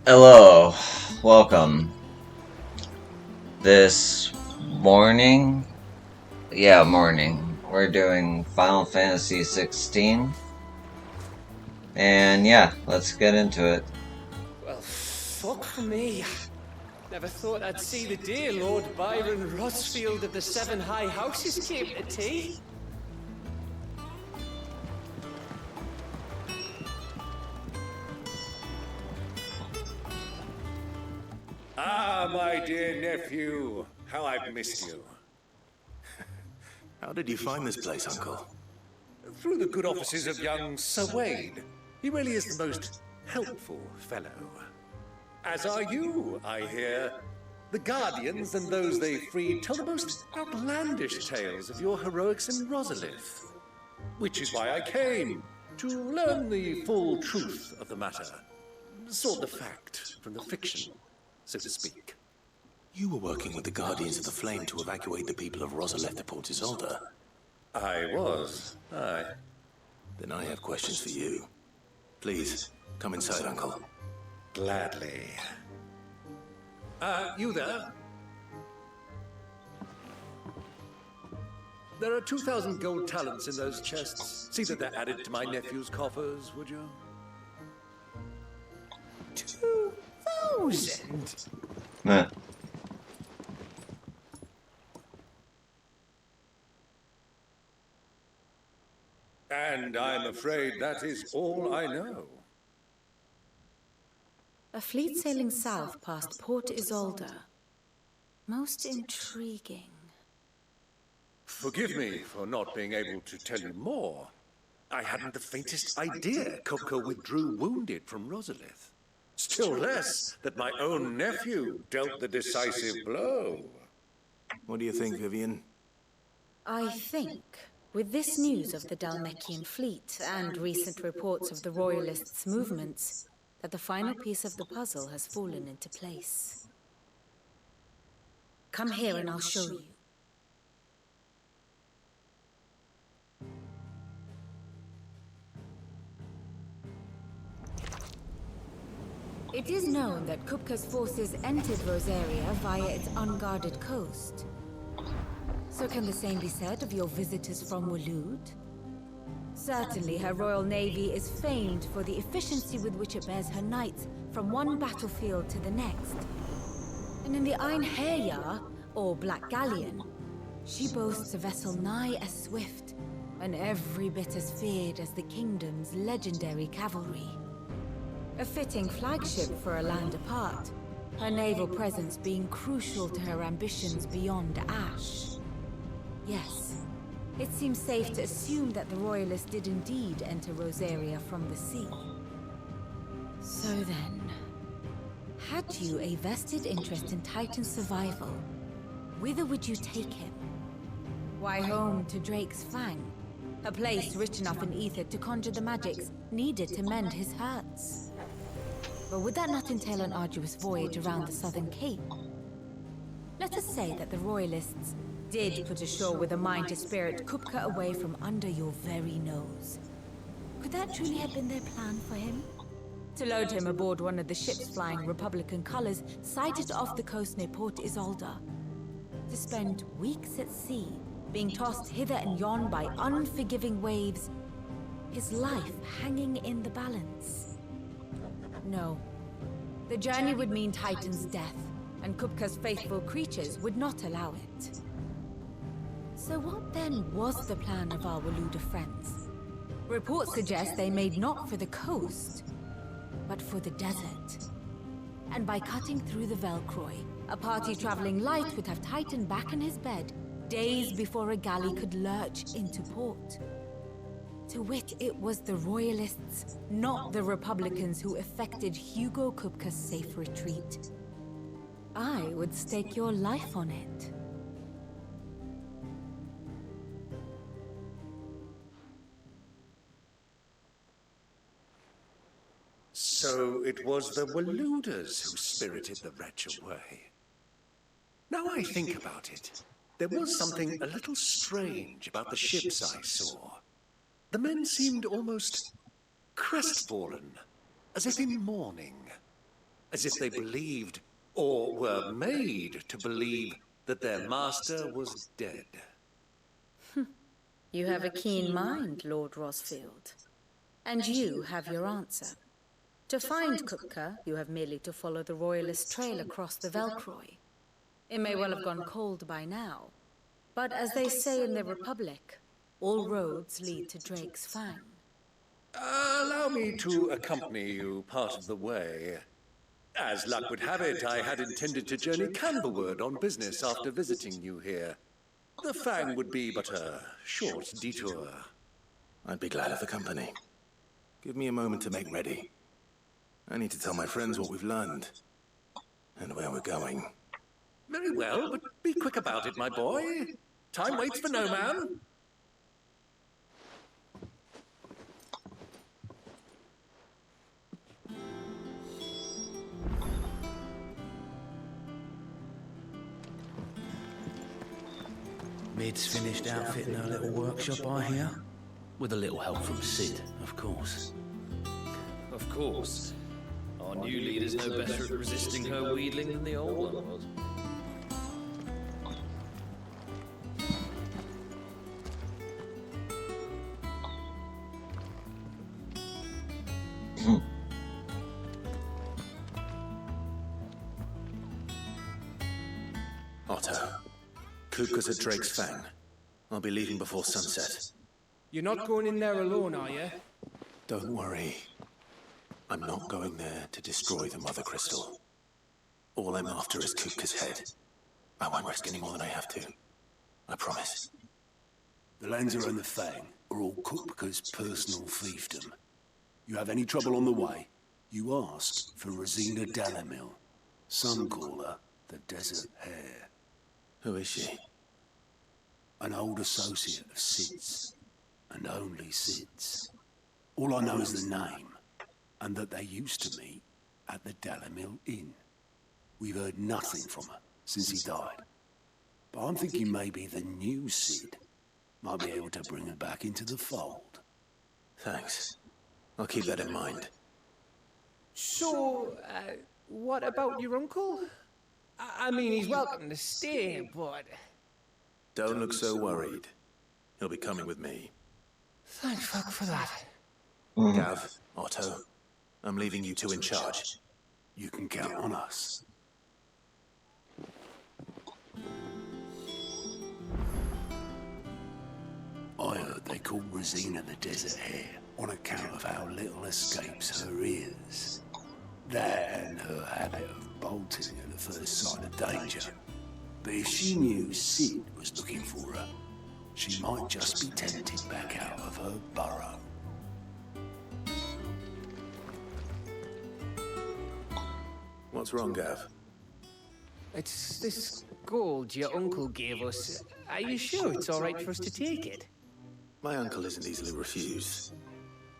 Hello, welcome. This morning, morning, we're doing Final Fantasy 16. And yeah, let's get into it. Well, fuck me. Never thought I'd see the dear Lord Byron Rosfield of the Seven High Houses came to tea. Ah, my dear nephew, how I've missed you. How did you find this place, Uncle? Through the good offices of young Sir Wade. He really is the most helpful fellow. As are you, I hear. The Guardians and those they freed tell the most outlandish tales of your heroics in Rosalith. Which is why I came, to learn the full truth of the matter. Sort the fact from the fiction, so to speak. You were working with the Guardians of the Flame to evacuate the people of Rosalith to Port Isolde. I was, aye. Then I have questions for you. Please, come inside, Uncle. Gladly. You there? There are 2,000 gold talents in those chests. See that they're added to my nephew's coffers, would you? 2,000? Meh. And I'm afraid that is all I know. A fleet sailing south past Port Isolde. Most intriguing. Forgive me for not being able to tell you more. I hadn't the faintest idea Kupka withdrew wounded from Rosalith. Still less that my own nephew dealt the decisive blow. What do you think, Vivian? I think, with this news of the Dalmekian fleet and recent reports of the Royalists' movements, that the final piece of the puzzle has fallen into place. Come here and I'll show you. It is known that Kupka's forces entered Rosaria via its unguarded coast. So can the same be said of your visitors from Waloed? Certainly her royal navy is famed for the efficiency with which it bears her knights from one battlefield to the next. And in the Einherjar, or Black Galleon, she boasts a vessel nigh as swift, and every bit as feared as the kingdom's legendary cavalry. A fitting flagship for a land apart, her naval presence being crucial to her ambitions beyond Ash. Yes, it seems safe to assume that the Royalists did indeed enter Rosaria from the sea. So then, had you a vested interest in Titan's survival, whither would you take him? Why, home to Drake's Fang, a place rich enough in ether to conjure the magics needed to mend his hurts. But would that not entail an arduous voyage around the southern cape? Let us say that the Royalists did put ashore with a mind to spirit Kupka away from under your very nose. Could that truly have been their plan for him? To load him aboard one of the ships flying Republican colors sighted off the coast near Port Isolde. To spend weeks at sea, being tossed hither and yon by unforgiving waves, his life hanging in the balance. No. The journey would mean Titan's death, and Kupka's faithful creatures would not allow it. So what then was the plan of our Waloed friends? Reports suggest they made not for the coast, but for the desert. And by cutting through the Velcroy, a party traveling light would have Titan back in his bed days before a galley could lurch into port. To wit, it was the Royalists, not the Republicans, who effected Hugo Kupka's safe retreat. I would stake your life on it. So it was the Walooders who spirited the wretch away. Now I think about it, there was something a little strange about the ships I saw. The men seemed almost crestfallen, as if in mourning. as if they believed, or were made to believe, that their master was dead. You have a keen mind, Lord Rosfield. And you have your answer. To find Kupka, you have merely to follow the Royalist trail across the Velcroy. It may well have gone cold by now, but as they say in the Republic, all roads lead to Drake's Fang. Allow me to accompany you part of the way. As luck would have it, I had intended to journey Canberward on business after visiting you here. The Fang would be but a short detour. I'd be glad of the company. Give me a moment to make ready. I need to tell my friends what we've learned. And where we're going. Very well, but be quick about it, my boy. Time waits for no man. Mid's finished outfitting her little workshop, I hear. With a little help from Sid, of course. Of course. Our new leader's no better at resisting her wheedling than the old one was. Otto, Kupka's at Drake's Fang. I'll be leaving before sunset. You're not going in there alone, are you? Don't worry. I'm not going there to destroy the Mother Crystal. All I'm after is Kupka's head. I won't risk any more than I have to. I promise. The Lancer and the Fang are all Kupka's personal fiefdom. You have any trouble on the way, you ask for Rosina Dalamil. Some call her the Desert Hare. Who is she? An old associate of Sid's, and only Sid's. All I know is the name, and that they used to meet at the Dalamil Inn. We've heard nothing from her since he died. But I'm thinking maybe the new Sid might be able to bring her back into the fold. Thanks. I'll keep that in mind. So, what about your uncle? I mean, he's welcome to stay, but... Don't look so worried. He'll be coming with me. Thank fuck for that. Gav, Otto, I'm leaving you two in charge. You can count on us. I heard they called Rosina the Desert Hare on account of how little escapes her ears. That and her habit of bolting at the first sign of danger. But if she knew Sid was looking for her, she might just be tempted back out of her burrow. What's wrong, Gav? It's this gold your uncle gave us. Are you sure it's all right for us to take it? My uncle isn't easily refused.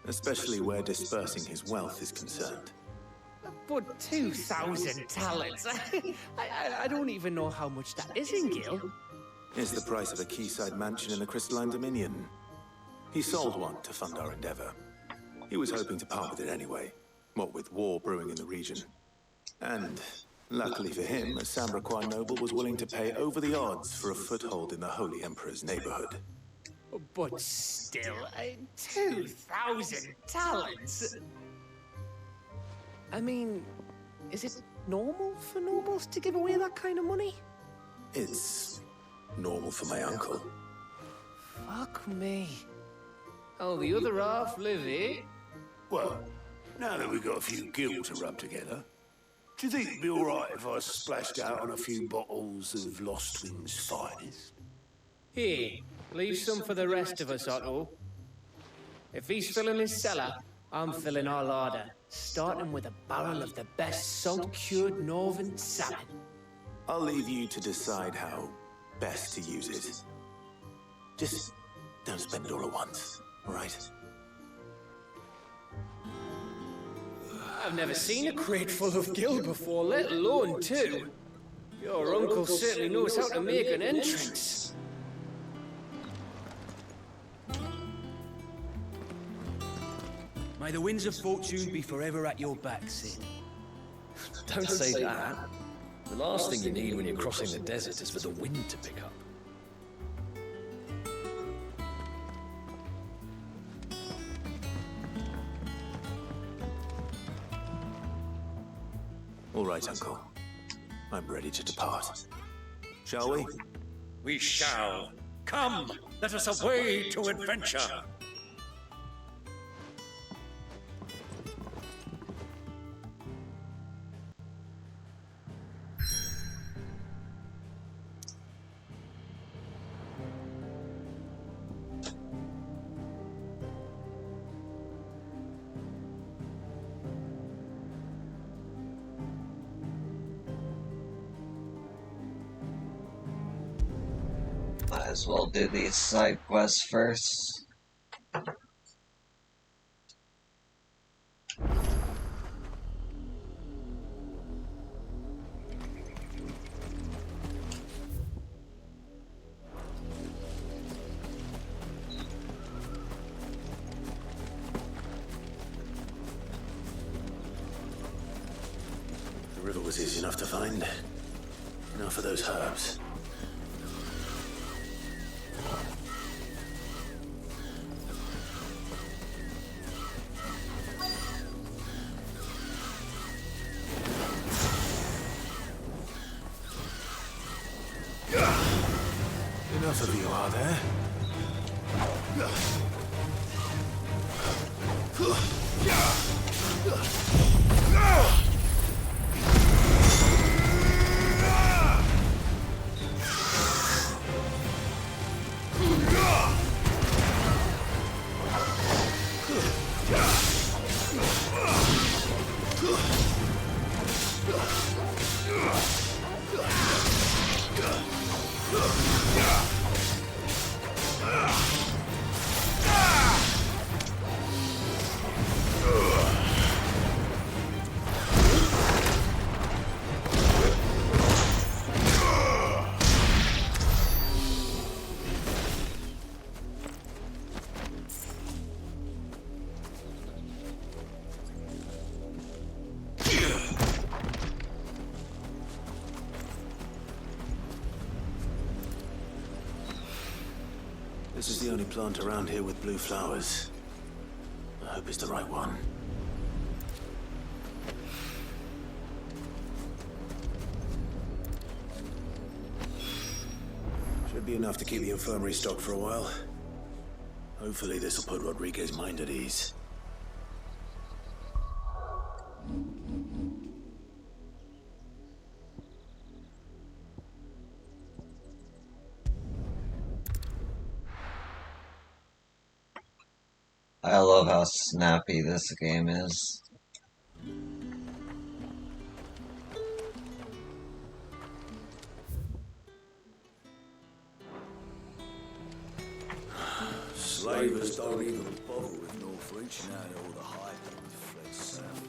Especially where dispersing his wealth is concerned. But 2,000 talents. I don't even know how much that is in Gil. It's the price of a quayside mansion in the Crystalline Dominion. He sold one to fund our endeavor. He was hoping to part with it anyway, what with war brewing in the region. And, luckily for him, a Sambraquan noble was willing to pay over the odds for a foothold in the Holy Emperor's neighborhood. But still, 2,000 talents? I mean, is it normal for nobles to give away that kind of money? It's normal for my uncle. Fuck me. Oh, the other half live, eh? Well, now that we've got a few gil to rub together, do you think it'd be alright if I splashed out on a few bottles of Lost Twins' finest? Here, leave some for the rest of us, Otto. If he's filling his cellar, I'm filling our larder, starting with a barrel of the best salt-cured northern salmon. I'll leave you to decide how best to use it. Just don't spend it all at once, all right? I've never seen a crate full of gil before, let alone two. Your uncle certainly knows how to make an entrance. May the winds of fortune be forever at your back, Sid. Don't say that. The last thing you need when you're crossing the desert is for the wind to pick up. All right, Uncle. I'm ready to depart. Shall we? We shall. Come, let us away to adventure. Might as well do these side quests first. The river was easy enough to find. Now for those herbs. Enough of you, are there? This is the only plant around here with blue flowers. I hope it's the right one. Should be enough to keep the infirmary stocked for a while. Hopefully this will put Rodriguez's mind at ease. I love how snappy this game is. Slavers don't even bother with Northreach now that all the highborn have fled south.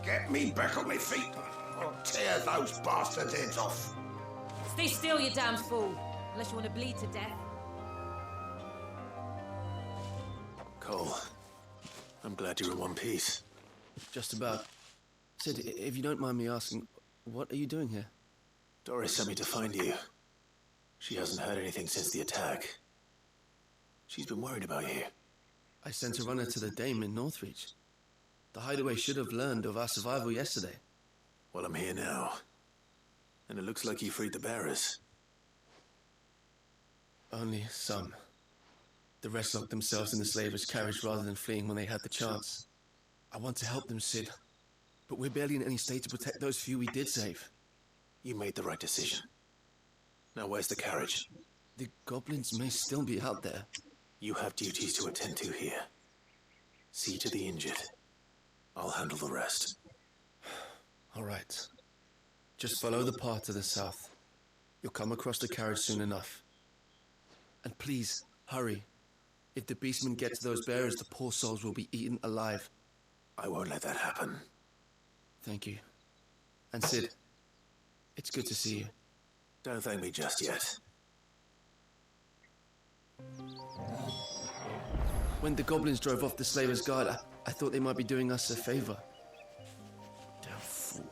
Get me back on my feet. I'll tear those bastards' heads off. Stay still, you damned fool. Unless you want to bleed to death. Cole, I'm glad you're in one piece. Just about. Sid, if you don't mind me asking, what are you doing here? Doris sent me to find you. She hasn't heard anything since the attack. She's been worried about you. I sent a runner to the Dame in Northreach. The hideaway should have learned of our survival yesterday. Well, I'm here now. And it looks like you freed the bearers. Only some. The rest locked themselves in the slavers' carriage rather than fleeing when they had the chance. I want to help them, Sid. But we're barely in any state to protect those few we did save. You made the right decision. Now where's the carriage? The goblins may still be out there. You have duties to attend to here. See to the injured. I'll handle the rest. All right. Just follow the path to the south. You'll come across the carriage soon enough. And please, hurry. If the beastmen get to those bearers, the poor souls will be eaten alive. I won't let that happen. Thank you. And Sid, it's good to see you. Don't thank me just yet. When the goblins drove off the Slavers' Guard, I thought they might be doing us a favor. Damn fool.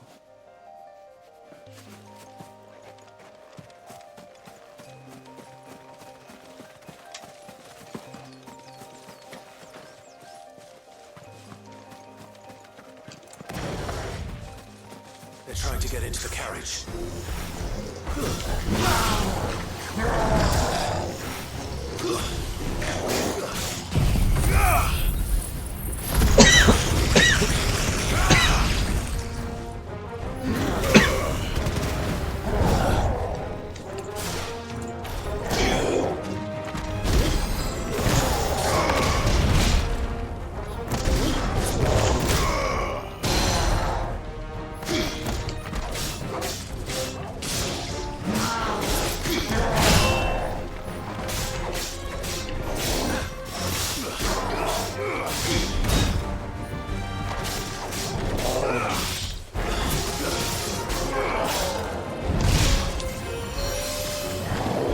They're trying to get into the carriage.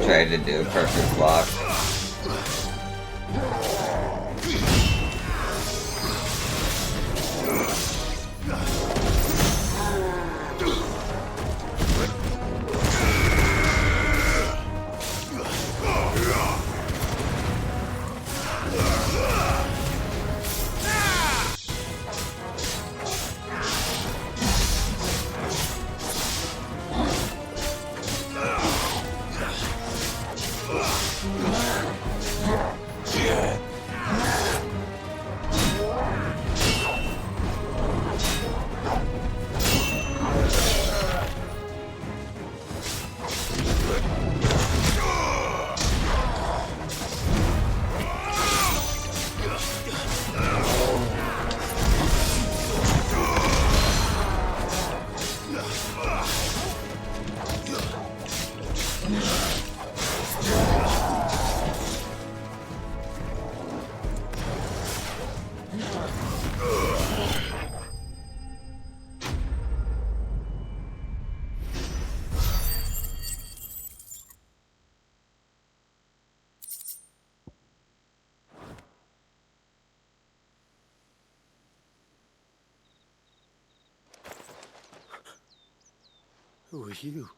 Tried to do a perfect block. Who are you?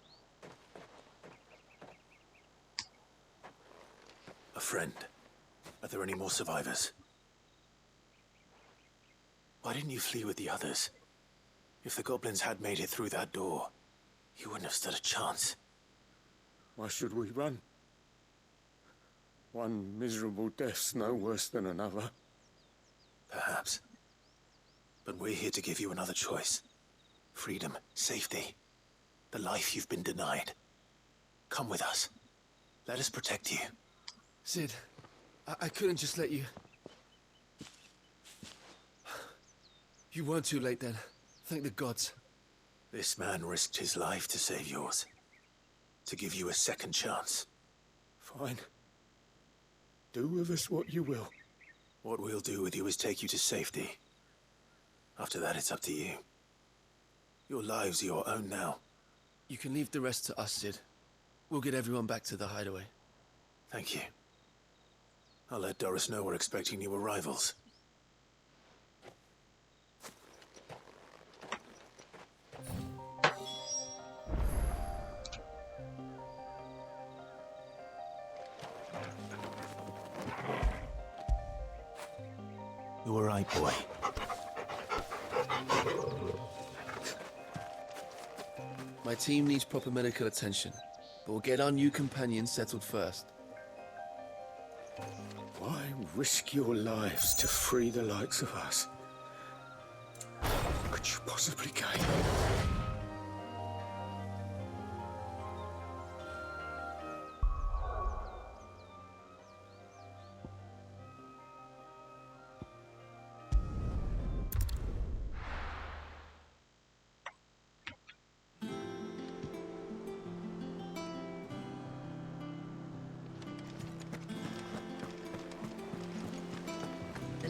A friend. Are there any more survivors? Why didn't you flee with the others? If the goblins had made it through that door, you wouldn't have stood a chance. Why should we run? One miserable death's no worse than another. Perhaps. But we're here to give you another choice. Freedom, safety, the life you've been denied. Come with us. Let us protect you. Sid, I couldn't just let you... You weren't too late then. Thank the gods. This man risked his life to save yours. To give you a second chance. Fine. Do with us what you will. What we'll do with you is take you to safety. After that, it's up to you. Your lives are your own now. You can leave the rest to us, Sid. We'll get everyone back to the hideaway. Thank you. I'll let Doris know we're expecting new arrivals. You were right, boy. My team needs proper medical attention, but we'll get our new companion settled first. Why risk your lives to free the likes of us? What could you possibly gain?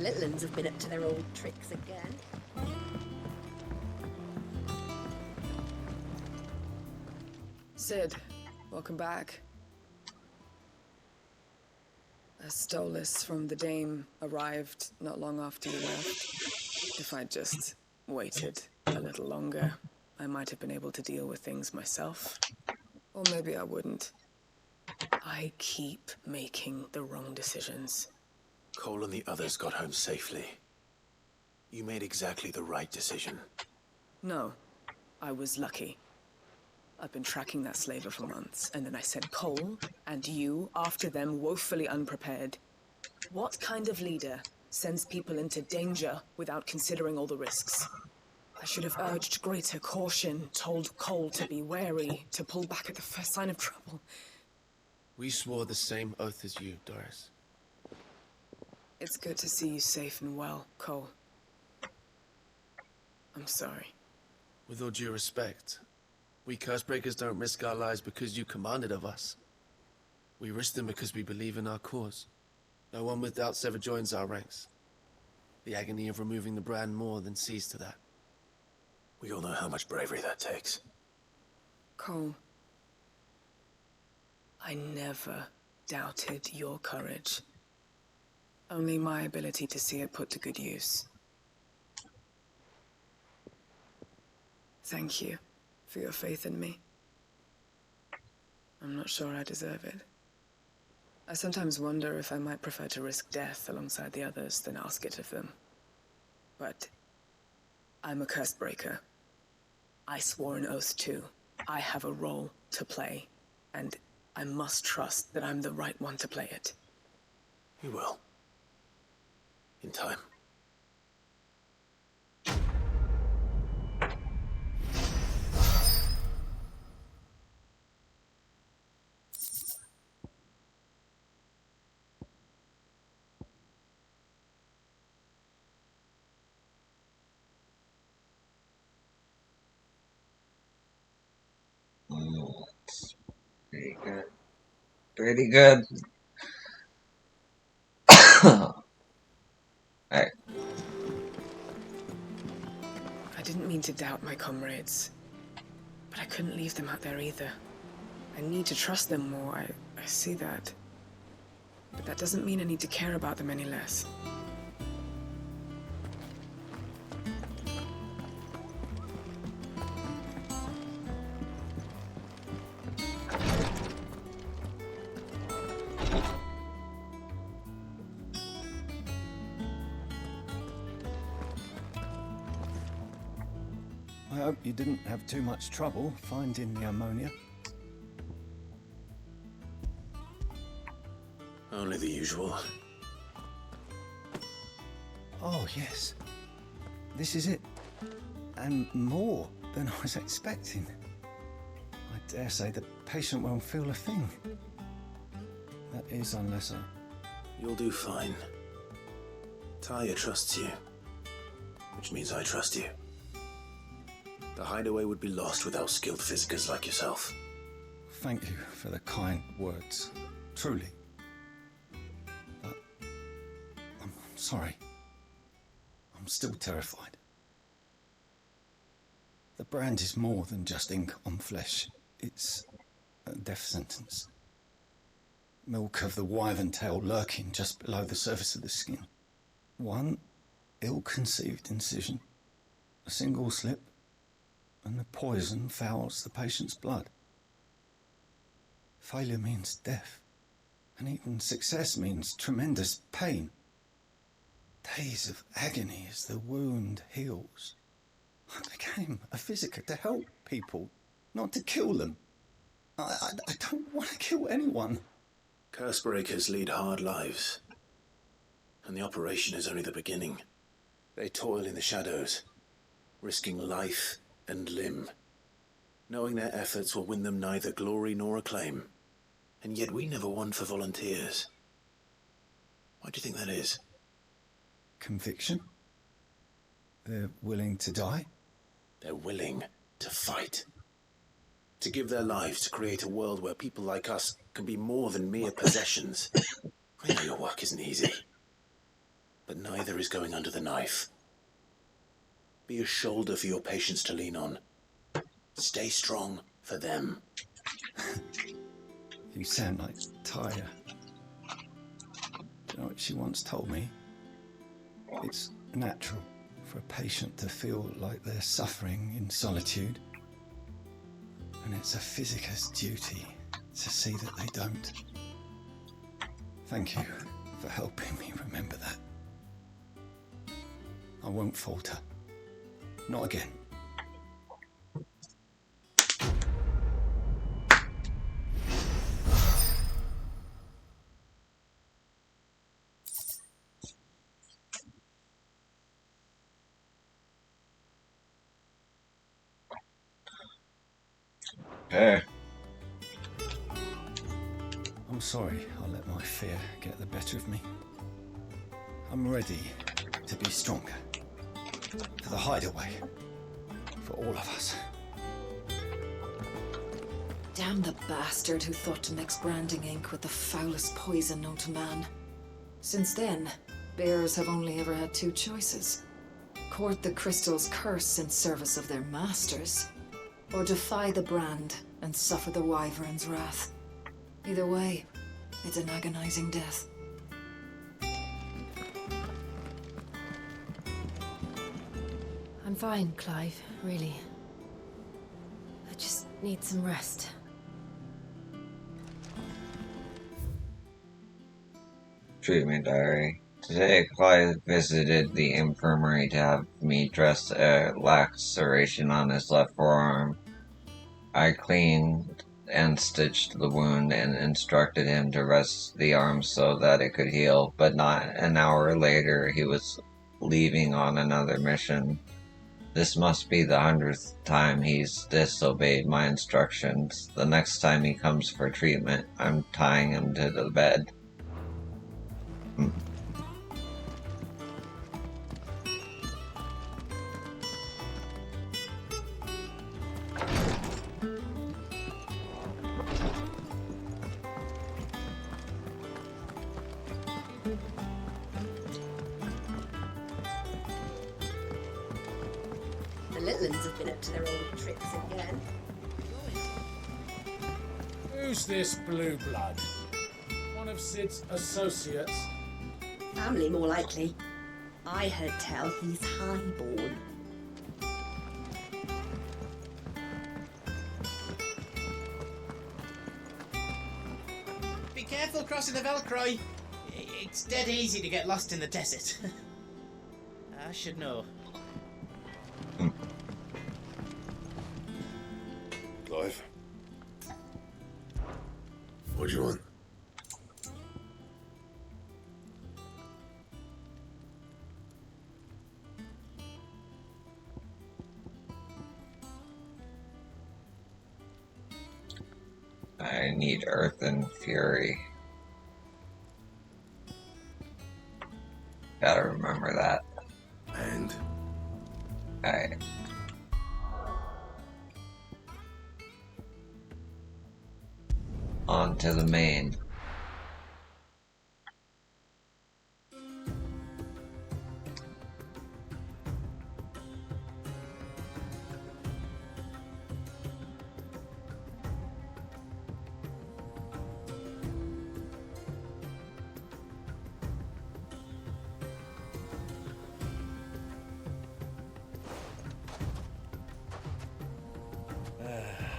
little uns have been up to their old tricks again. Sid, welcome back. A Stolas from the Dame arrived not long after you left. If I'd just waited a little longer, I might have been able to deal with things myself. Or maybe I wouldn't. I keep making the wrong decisions. Cole and the others got home safely. You made exactly the right decision. No, I was lucky. I've been tracking that slaver for months, and then I sent Cole and you after them, woefully unprepared. What kind of leader sends people into danger without considering all the risks? I should have urged greater caution, told Cole to be wary, to pull back at the first sign of trouble. We swore the same oath as you, Doris. It's good to see you safe and well, Cole. I'm sorry. With all due respect, we Cursebreakers don't risk our lives because you commanded of us. We risk them because we believe in our cause. No one with doubts ever joins our ranks. The agony of removing the brand more than sees to that. We all know how much bravery that takes. Cole, I never doubted your courage. Only my ability to see it put to good use. Thank you for your faith in me. I'm not sure I deserve it. I sometimes wonder if I might prefer to risk death alongside the others than ask it of them. But I'm a Cursebreaker. I swore an oath too. I have a role to play, and I must trust that I'm the right one to play it. You will. In time. Pretty good. Pretty good. Alright. I didn't mean to doubt my comrades, but I couldn't leave them out there either. I need to trust them more, I see that. But that doesn't mean I need to care about them any less. I hope you didn't have too much trouble finding the ammonia. Only the usual. Oh, yes. This is it. And more than I was expecting. I dare say the patient won't feel a thing. That is, unless I... You'll do fine. Talia trusts you. Which means I trust you. The hideaway would be lost without skilled physicers like yourself. Thank you for the kind words. Truly. But... I'm sorry. I'm still terrified. The brand is more than just ink on flesh. It's a death sentence. Milk of the wyvern tail lurking just below the surface of the skin. One ill-conceived incision, a single slip, and the poison fouls the patient's blood. Failure means death, and even success means tremendous pain. Days of agony as the wound heals. I became a physiker to help people, not to kill them. I don't want to kill anyone. Cursebreakers lead hard lives. And the operation is only the beginning. They toil in the shadows, risking life and limb, knowing their efforts will win them neither glory nor acclaim. And yet we never won for volunteers. Why do you think that is? Conviction? They're willing to die? They're willing to fight. To give their lives to create a world where people like us can be more than mere possessions. I know your work isn't easy. but neither is going under the knife. Be a shoulder for your patients to lean on. Stay strong for them. You sound like Tyre. Do you know what she once told me? It's natural for a patient to feel like they're suffering in solitude. And it's a physicist's duty to see that they don't. Thank you for helping me remember that. I won't falter. Not again. Okay. I'm sorry I let my fear get the better of me. I'm ready to be stronger. For the hideaway. For all of us. Damn the bastard who thought to mix branding ink with the foulest poison known to man. Since then, bearers have only ever had two choices. Court the crystal's curse in service of their masters, or defy the brand and suffer the wyvern's wrath. Either way, it's an agonizing death. I'm fine, Clive, really. I just need some rest. Treatment diary. Today, Clive visited the infirmary to have me dress a laceration on his left forearm. I cleaned and stitched the wound and instructed him to rest the arm so that it could heal, but not an hour later he was leaving on another mission. This must be the 100th time he's disobeyed my instructions. The next time he comes for treatment, I'm tying him to the bed. The little ones have been up to their old tricks again. Who's this blue blood? One of Sid's associates? Family, more likely. I heard tell he's highborn. Be careful crossing the Velcro. It's dead easy to get lost in the desert. I should know. Clive? What do you want? I need Earth and Fury. Gotta remember that. And? Alright. On to the main.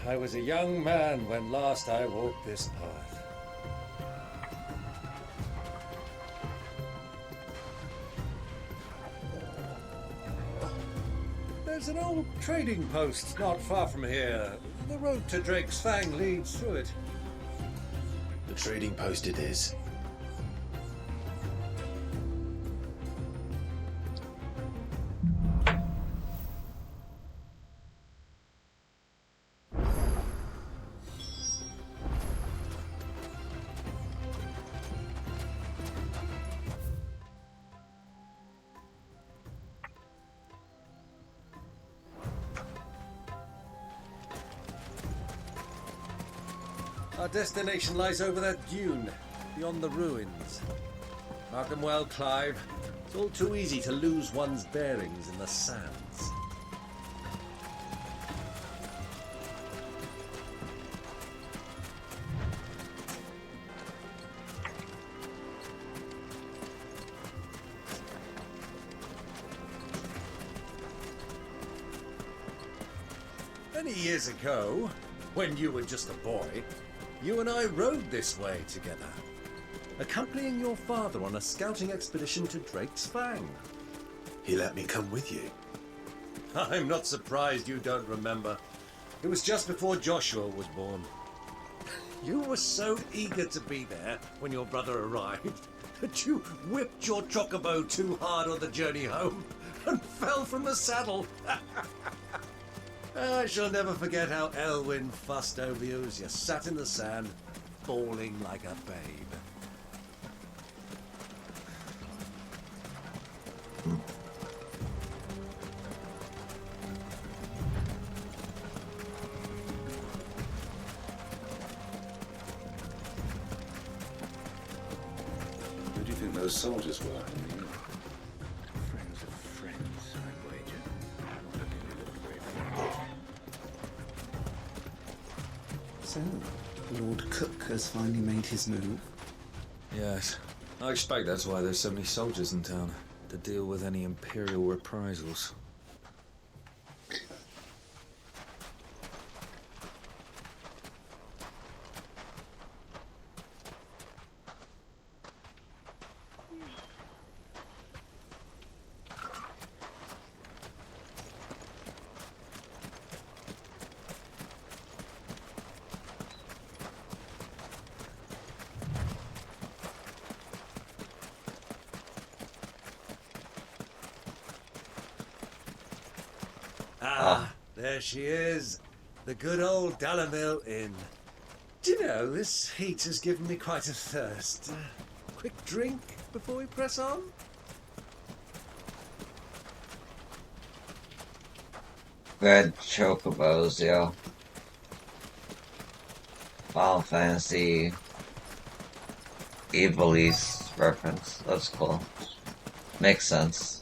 I was a young man when last I walked this path. There's an old trading post not far from here. The road to Drake's Fang leads through it. The trading post it is. Our destination lies over that dune, beyond the ruins. Mark them well, Clive. It's all too easy to lose one's bearings in the sands. Many years ago, when you were just a boy, you and I rode this way together, accompanying your father on a scouting expedition to Drake's Fang. He let me come with you. I'm not surprised you don't remember. It was just before Joshua was born. You were so eager to be there when your brother arrived that you whipped your chocobo too hard on the journey home and fell from the saddle. I shall never forget how Elwyn fussed over you as you sat in the sand, bawling like a babe. Who do you think those soldiers were? Friends of friends, I wager. So, Lord Cook has finally made his move. Yes. I expect that's why there's so many soldiers in town, to deal with any Imperial reprisals. There she is, the good old Dalamil Inn. Do you know, this heat has given me quite a thirst. Quick drink before we press on? Red chocobos, yo. Final Fantasy Evilise reference. That's cool. Makes sense.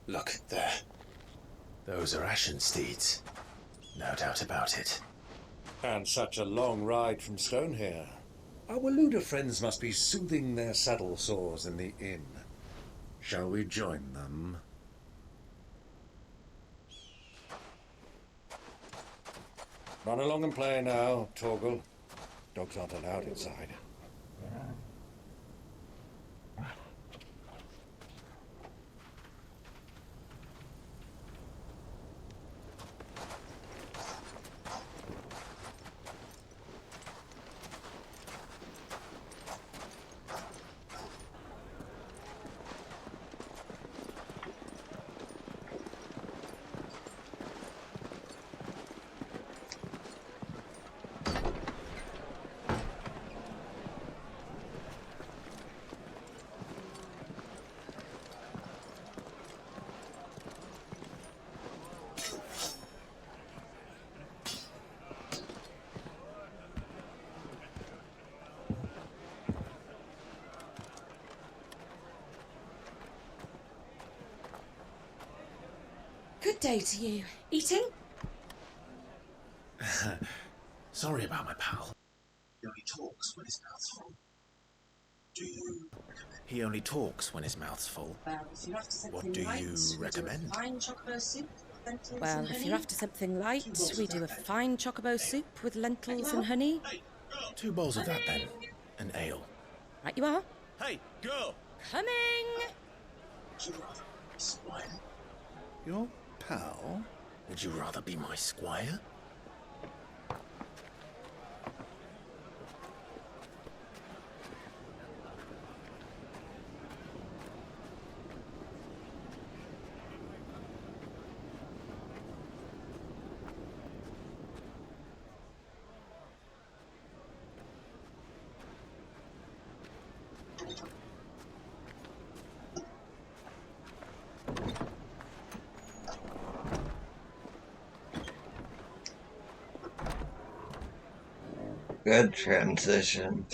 Look, there. Those are Ashen steeds. No doubt about it. And such a long ride from Stone here. Our Waluda friends must be soothing their saddle sores in the inn. Shall we join them? Run along and play now, Torgal. Dogs aren't allowed inside. Good day to you. Eating? Sorry about my pal. He only talks when his mouth's full. Do you? He only talks when his mouth's full. Well, if you're after something What do light, you we do a recommend? fine chocobo soup with lentils Well, and if honey. you're after something light, we do a fine chocobo soup with lentils and honey. 2 bowls of that then. An ale. Right you are. Hey, girl! Coming! Would you rather be squire? Your pal? Would you rather be my squire? Good transition.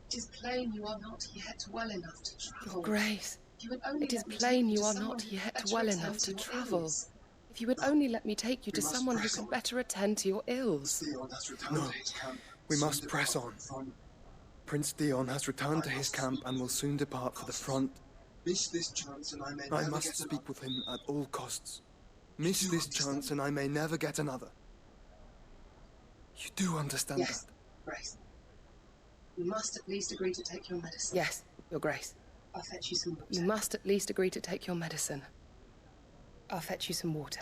It is plain you are not yet well enough to travel. Your Grace, If you would only it is let me plain take you to are someone not who yet better well attend enough to your travel. ills. If you would only let me take you to someone who can better attend to your ills. No, we must press on. Prince Dion has returned to his camp and will soon depart for the front. I must speak with him at all costs. Miss this chance and I may never get another. You do understand Yes, that? Grace. You must at least agree to take your medicine. Yes, Your Grace. I'll fetch you some water. You must at least agree to take your medicine. I'll fetch you some water.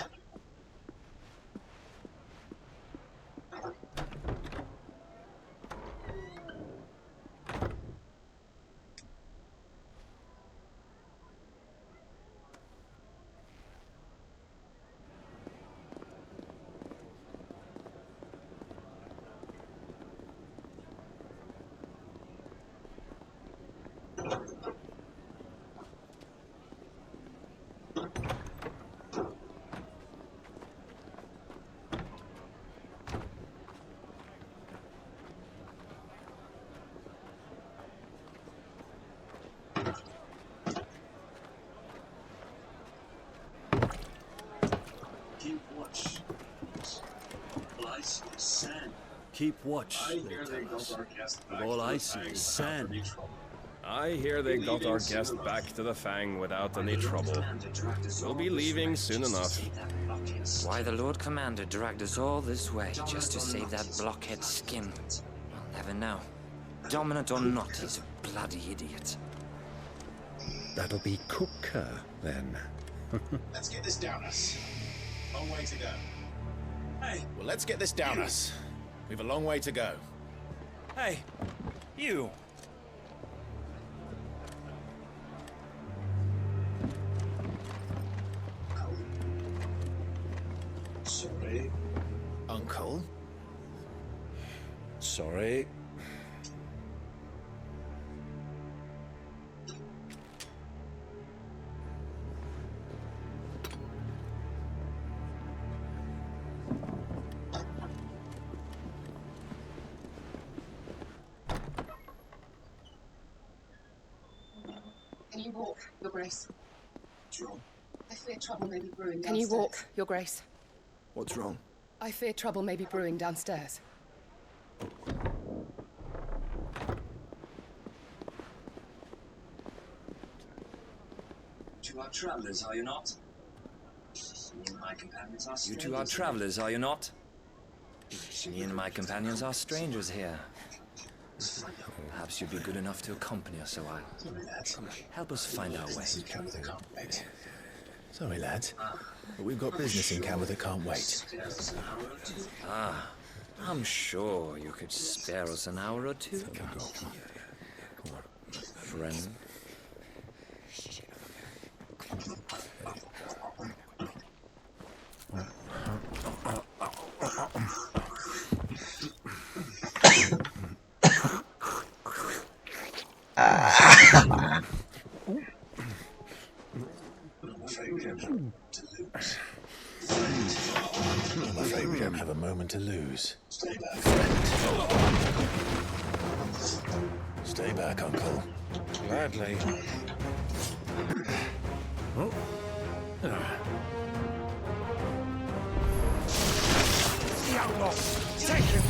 Keep watch. All I see is sand. Keep watch, I they hear they tell us. got our guest But back all to I the see Fang is without sand. any trouble. I hear they got our guest back to the Fang without any trouble. We'll be leaving soon enough. Why the Lord Commander dragged us all this way just to save that blockhead skin, I'll never know. Dominant or not, he's a bloody idiot. That'll be Cooker, then. Let's get this down us. Long way to go. Hey, well, let's get this down us. We've a long way to go. Hey, you. Sorry. Uncle? Sorry. Can you walk, Your Grace? What's wrong? I fear trouble may be brewing Can you downstairs. walk, Your Grace? What's wrong? I fear trouble may be brewing downstairs. You are travelers, are you not? Me and my companions are You strangers. two are travelers, are you not? Me and my companions are strangers here. Perhaps you'd be good enough to accompany us a while. Help us find our way. Sorry, lads. But we've got business in Camera that can't wait. Ah, I'm sure you could spare us an hour or two. Friend. I'm afraid we don't have a moment to lose. Stay back, Uncle. Gladly. Oh. The outlaw! Take him!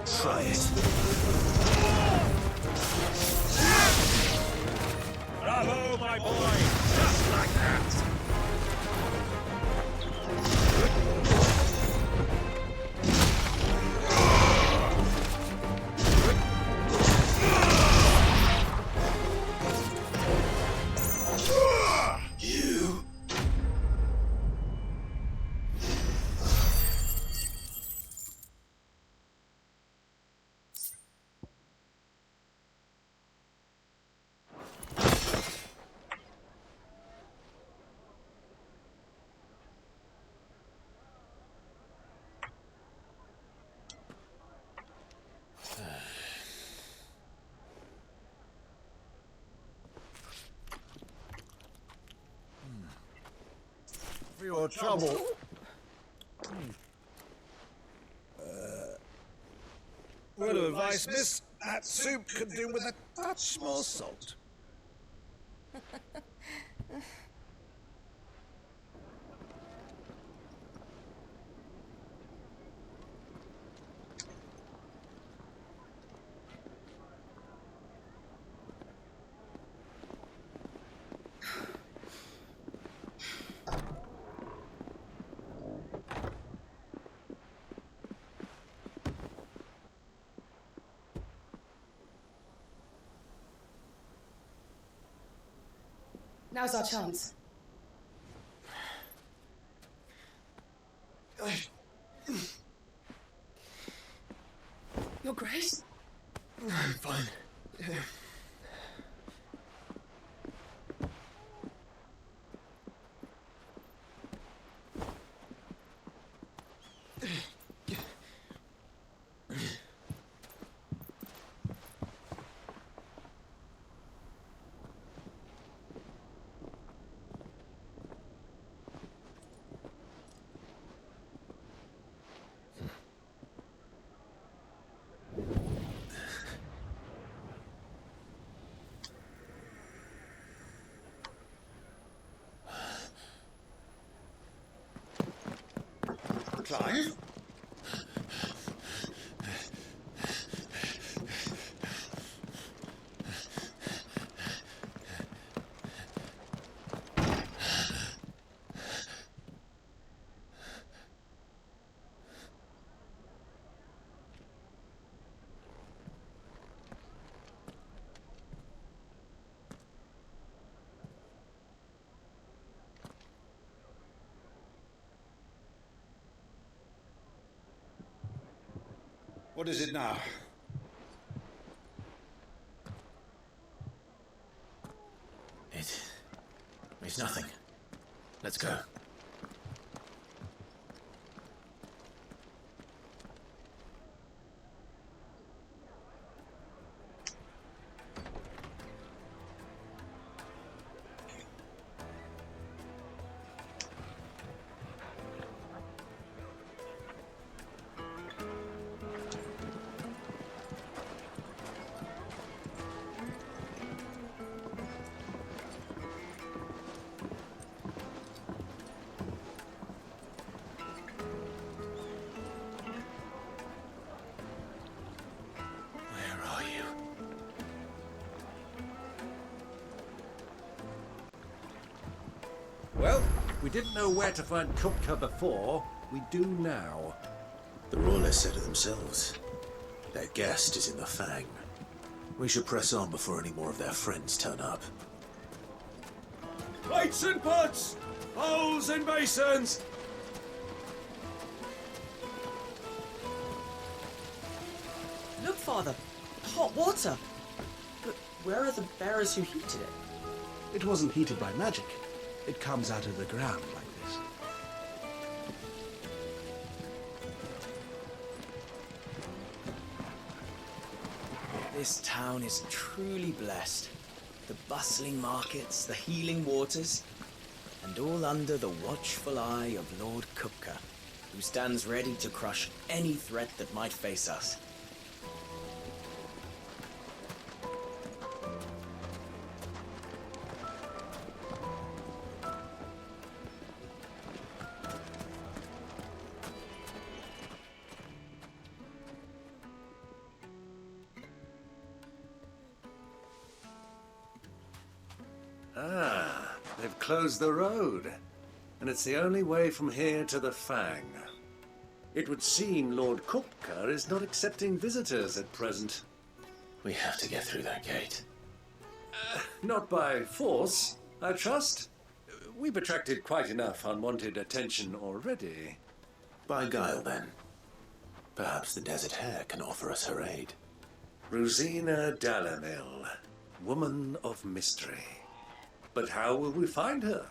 Try it. Bravo, my boy! Just like that! You. for your trouble. Word of advice, miss. That soup could do with a touch more salt. Now's our chance. Your Grace? I'm fine. Clive? What is it now? It's nothing. Let's go. Well, we didn't know where to find Kupka before. We do now. The Royalists said it themselves. Their guest is in the Fang. We should press on before any more of their friends turn up. Plates and pots! Bowls and basins! Look, Father! Hot water! But where are the bearers who heated it? It wasn't heated by magic. It comes out of the ground like this. This town is truly blessed. The bustling markets, the healing waters, and all under the watchful eye of Lord Kupka, who stands ready to crush any threat that might face us. Ah, they've closed the road. And it's the only way from here to the Fang. It would seem Lord Kupka is not accepting visitors at present. We have to get through that gate. Not by force, I trust. We've attracted quite enough unwanted attention already. By guile, then. Perhaps the Desert Hare can offer us her aid. Rosina Dalamil, woman of mystery. But how will we find her?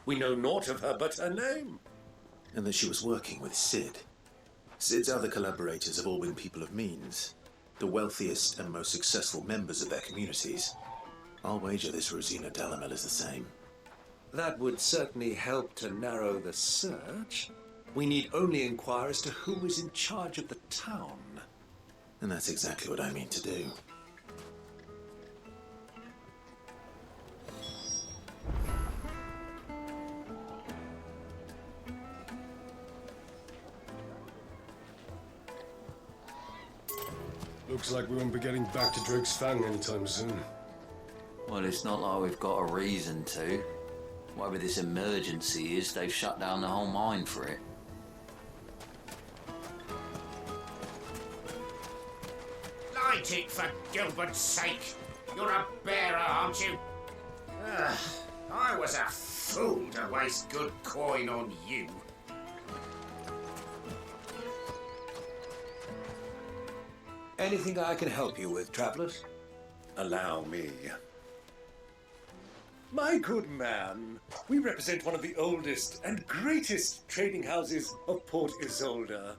We know naught of her but her name. And that she was working with Sid. Sid's other collaborators have all been people of means, the wealthiest and most successful members of their communities. I'll wager this Rosina Dalamil is the same. That would certainly help to narrow the search. We need only inquire as to who is in charge of the town. And that's exactly what I mean to do. Looks like we won't be getting back to Drake's Fang anytime soon. Well, it's not like we've got a reason to. Whatever this emergency is, they've shut down the whole mine for it. Light it, for Gilbert's sake! You're a bearer, aren't you? I was a fool to waste good coin on you. Anything I can help you with, travellers? Allow me. My good man, we represent one of the oldest and greatest trading houses of Port Isolde.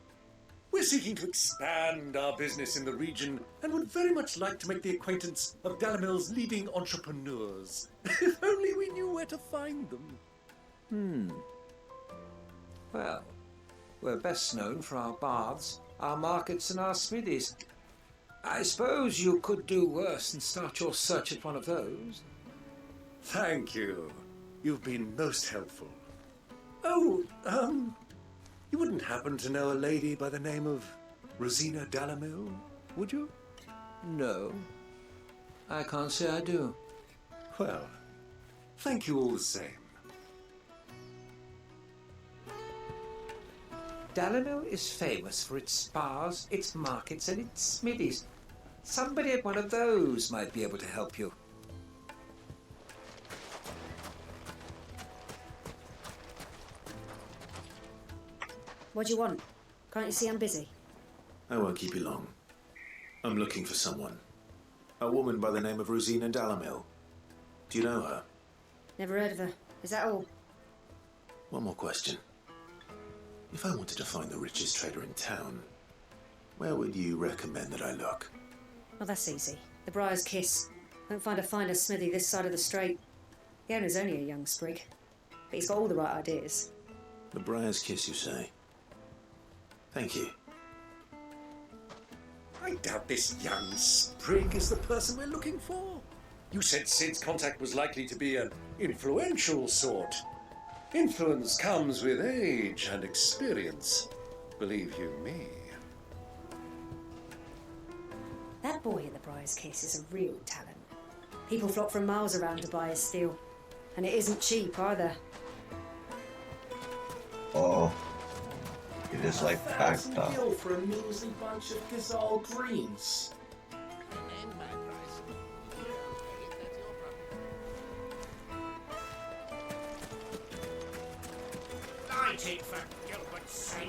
We're seeking to expand our business in the region and would very much like to make the acquaintance of Dalamil's leading entrepreneurs. If only we knew where to find them. Well, we're best known for our baths, our markets and our smithies. I suppose you could do worse than start your search at one of those. Thank you. You've been most helpful. Oh, you wouldn't happen to know a lady by the name of Rosina Dalamil, would you? No, I can't say I do. Well, thank you all the same. Dalamil is famous for its spas, its markets and its smithies. Somebody at one of those might be able to help you. What do you want? Can't you see I'm busy? I won't keep you long. I'm looking for someone. A woman by the name of Rosina Dalamil. Do you know her? Never heard of her. Is that all? One more question. If I wanted to find the richest trader in town, where would you recommend that I look? Well, that's easy. The Briar's Kiss. Won't find a finer smithy this side of the strait. The owner's only a young sprig, but he's got all the right ideas. The Briar's Kiss, you say? Thank you. I doubt this young sprig is the person we're looking for. You said Sid's contact was likely to be an influential sort. Influence comes with age and experience, believe you me. That boy in the Briar's Kiss is a real talent. People flock from miles around to buy his steel, and it isn't cheap either. Oh. It is like packed up. Gil for a measly bunch of Gazal greens. Light it, for Gilbert's sake!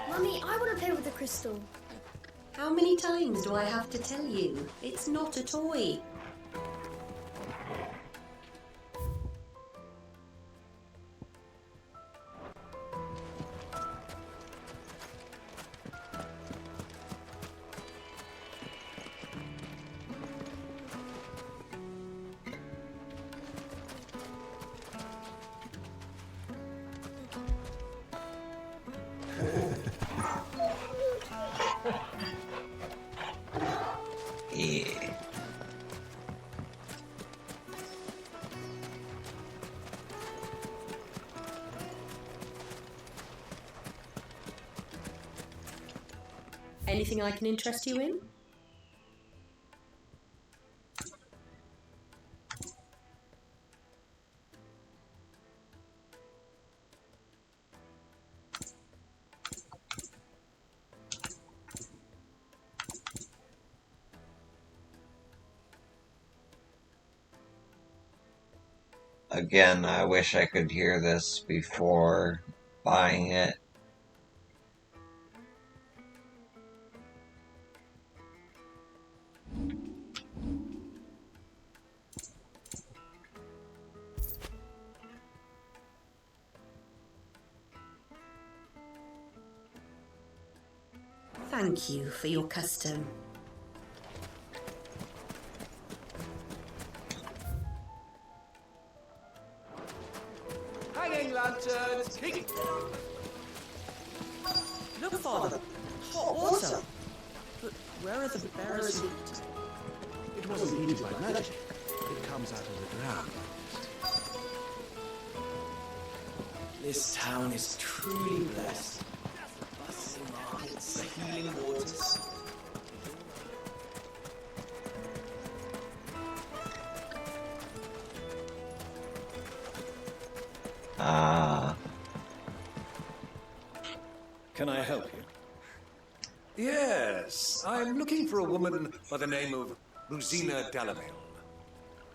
Mummy, I want to play with the crystal. How many times do I have to tell you? It's not a toy. Yeah. Anything I can interest you in? Again, I wish I could hear this before buying it. thank you for your custom. Hanging lanterns! Look, Father, hot water. But where are the bearers who heat it? It wasn't heated by magic. It comes out of the ground. This town is truly blessed. The bustling markets, the healing waters. Ah. Can I help you? Yes, I'm looking for a woman by the name of Rosina Dalamil.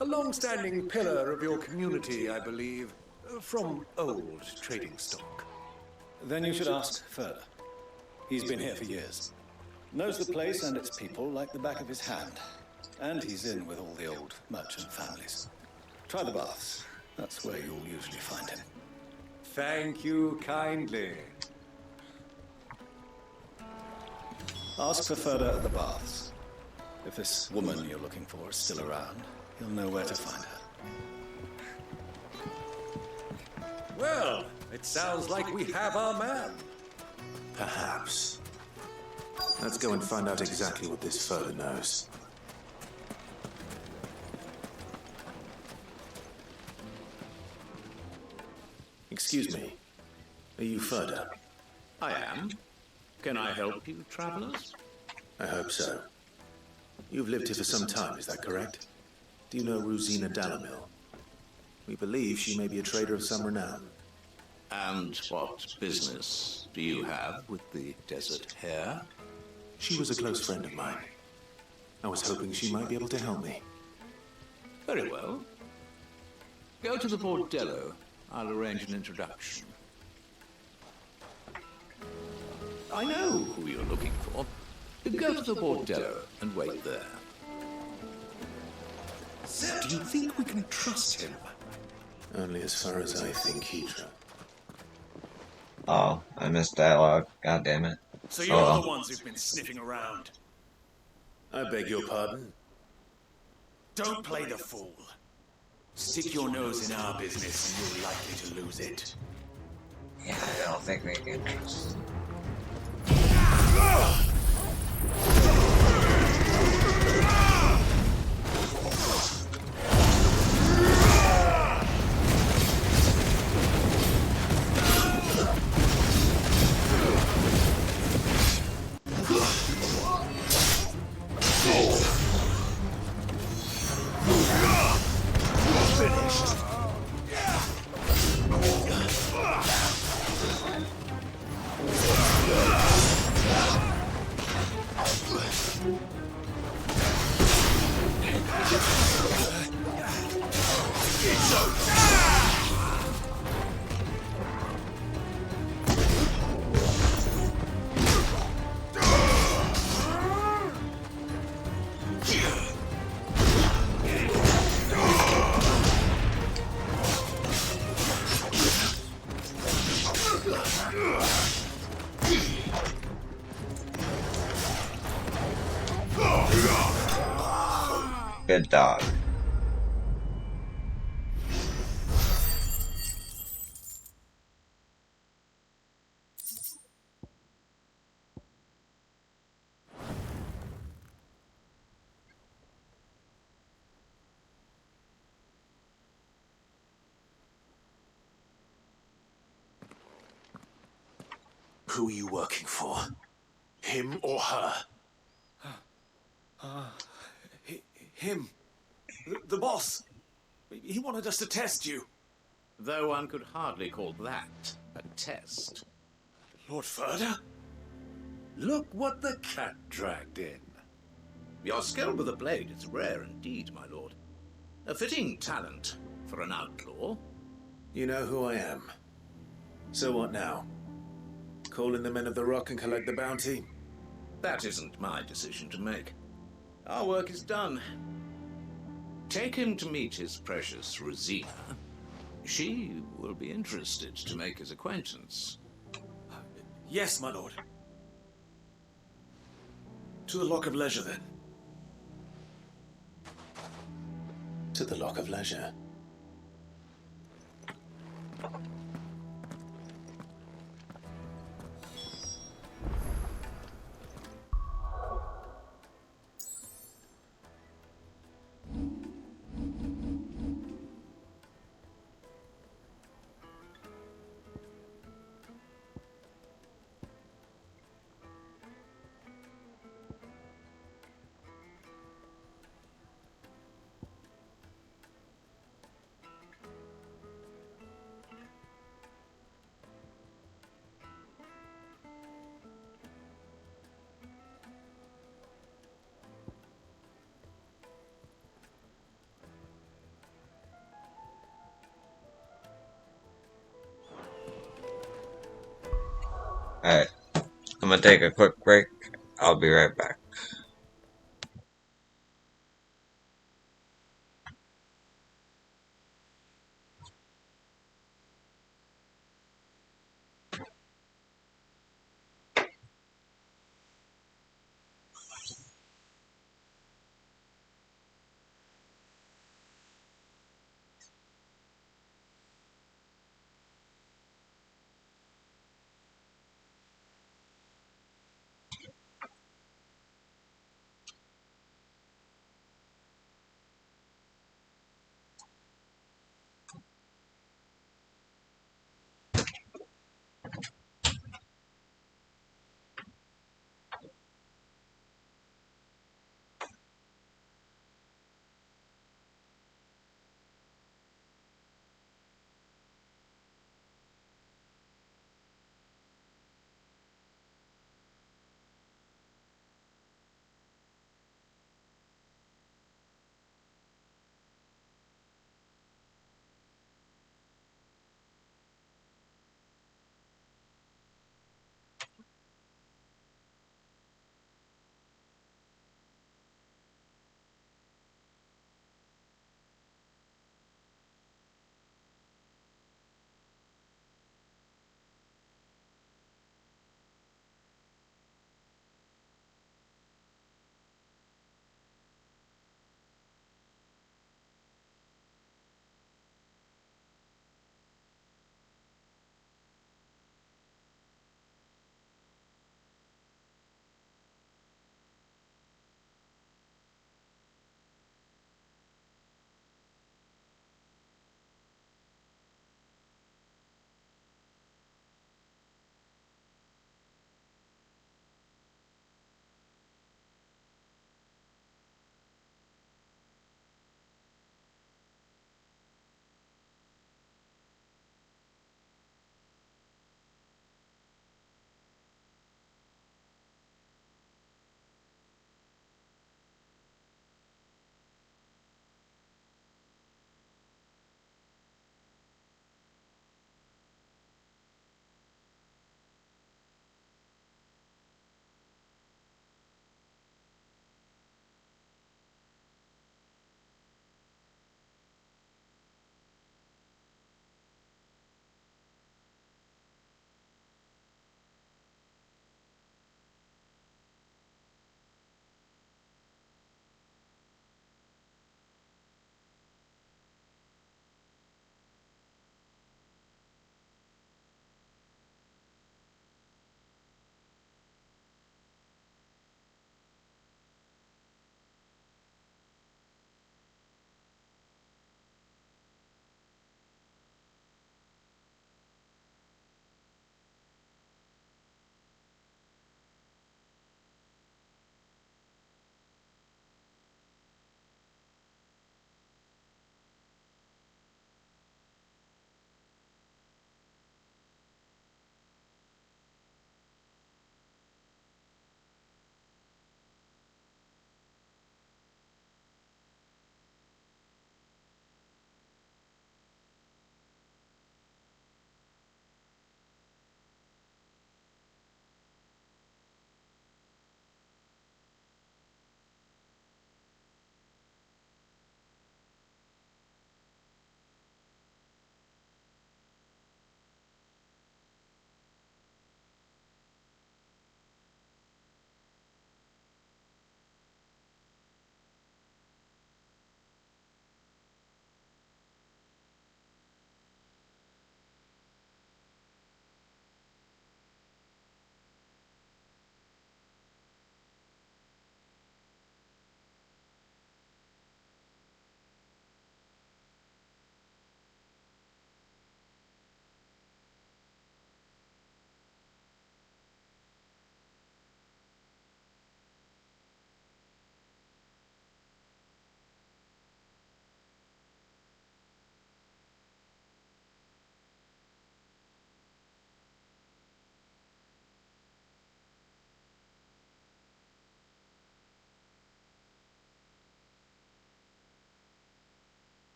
A long-standing pillar of your community, I believe, from old trading stock. Then you should ask further. He's been here for years. Knows the place and its people like the back of his hand. And he's in with all the old merchant families. Try the baths. That's where you'll usually find him. Thank you kindly. Ask for further at the baths. If this woman you're looking for is still around, you'll know where to find her. Well, it sounds like we have our man. Perhaps. Let's go and find out exactly what this further knows. Excuse me. Are you Furda? I am. Can I help you, travelers? I hope so. You've lived here for some time, is that correct? Do you know Rosina Dalamil? We believe she may be a trader of some renown. And what business do you have with the desert hare? She was a close friend of mine. I was hoping she might be able to help me. Very well. Go to the bordello. I'll arrange an introduction. I know who you're looking for. Go to the bordello and wait there. Sir, do you think we can trust him? Only as far as I think he trusts. Oh, I missed dialogue. God damn it. So you're the ones who've been sniffing around. I beg your pardon? Don't play the fool. Stick your nose in our business and you're likely to lose it. Yeah, I don't think we can trust. Good dog. Who are you working for? Him or her? Him. The boss. He wanted us to test you. Though one could hardly call that a test. Lord Furda? Look what the cat dragged in. Your skill with the blade is rare indeed, my lord. A fitting talent for an outlaw. You know who I am. So what now? Call in the men of the Rock and collect the bounty? That isn't my decision to make. Our work is done. Take him to meet his precious Rosina. She will be interested to make his acquaintance. Yes, my lord. To the Lock of Leisure, then. To the Lock of Leisure. Alright, I'm gonna take a quick break. I'll be right back.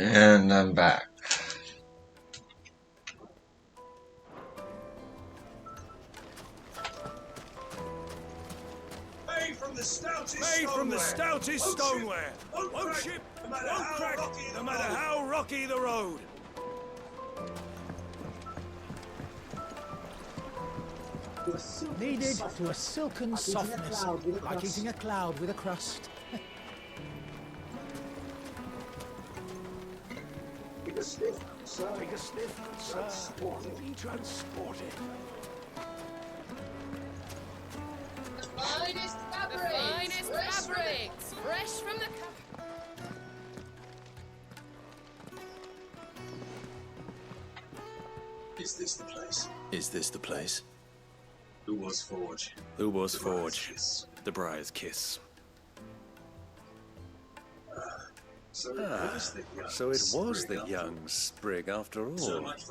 And I'm back. Made from the stoutest stoneware. Won't ship, won't crack, no matter how rocky the road. Kneaded to a silken softness, like eating a cloud with a crust. Take a sniff, sir. Take a sniff, sir. Be transported. Finest fabrics, fresh from the. Is this the place? Is this the place? Who was Forge? Who was Forge? The Briar's Kiss. So it was the young sprig after all. So much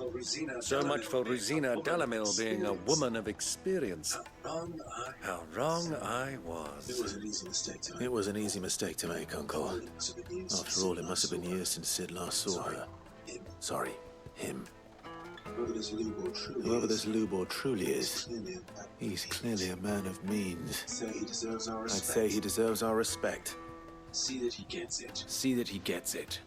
for Rosina Delamil being a woman of experience. How wrong I was. It was an easy mistake to make. It was an easy mistake to make, Uncle. After all, it must have been years since Sid last saw her. Sorry, him. Whoever this Lubor truly is, he's clearly a man of means. I'd say he deserves our respect. See that he gets it. See that he gets it.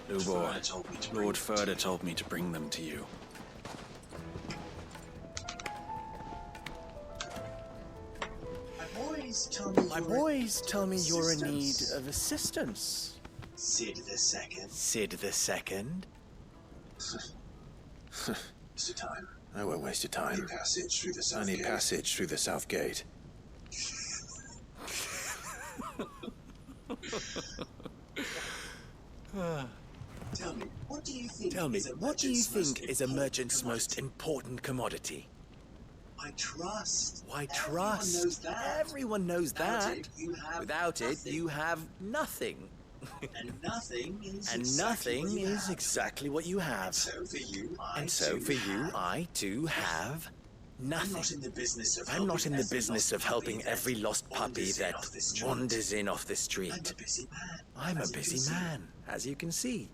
Lubor, Lord Furder told me to bring them to you. My boys tell me you're in need of assistance. Sid the Second. Sid the Second? Waste of time. I won't waste your time. I need passage through the south I need gate. passage through the south gate. Tell me, what do you think? Tell me, is a what do you merchant's think is a merchant's most important commodity? Why trust? Why trust? Everyone knows that. Without it, you have nothing. And nothing is And nothing is exactly what you have. So for you, And so for you, I too have nothing. I'm not in the business of I'm not in the helping business of helping every lost puppy that wanders in off the I'm street. a busy man. I'm a As you busy can see. man, as you can see.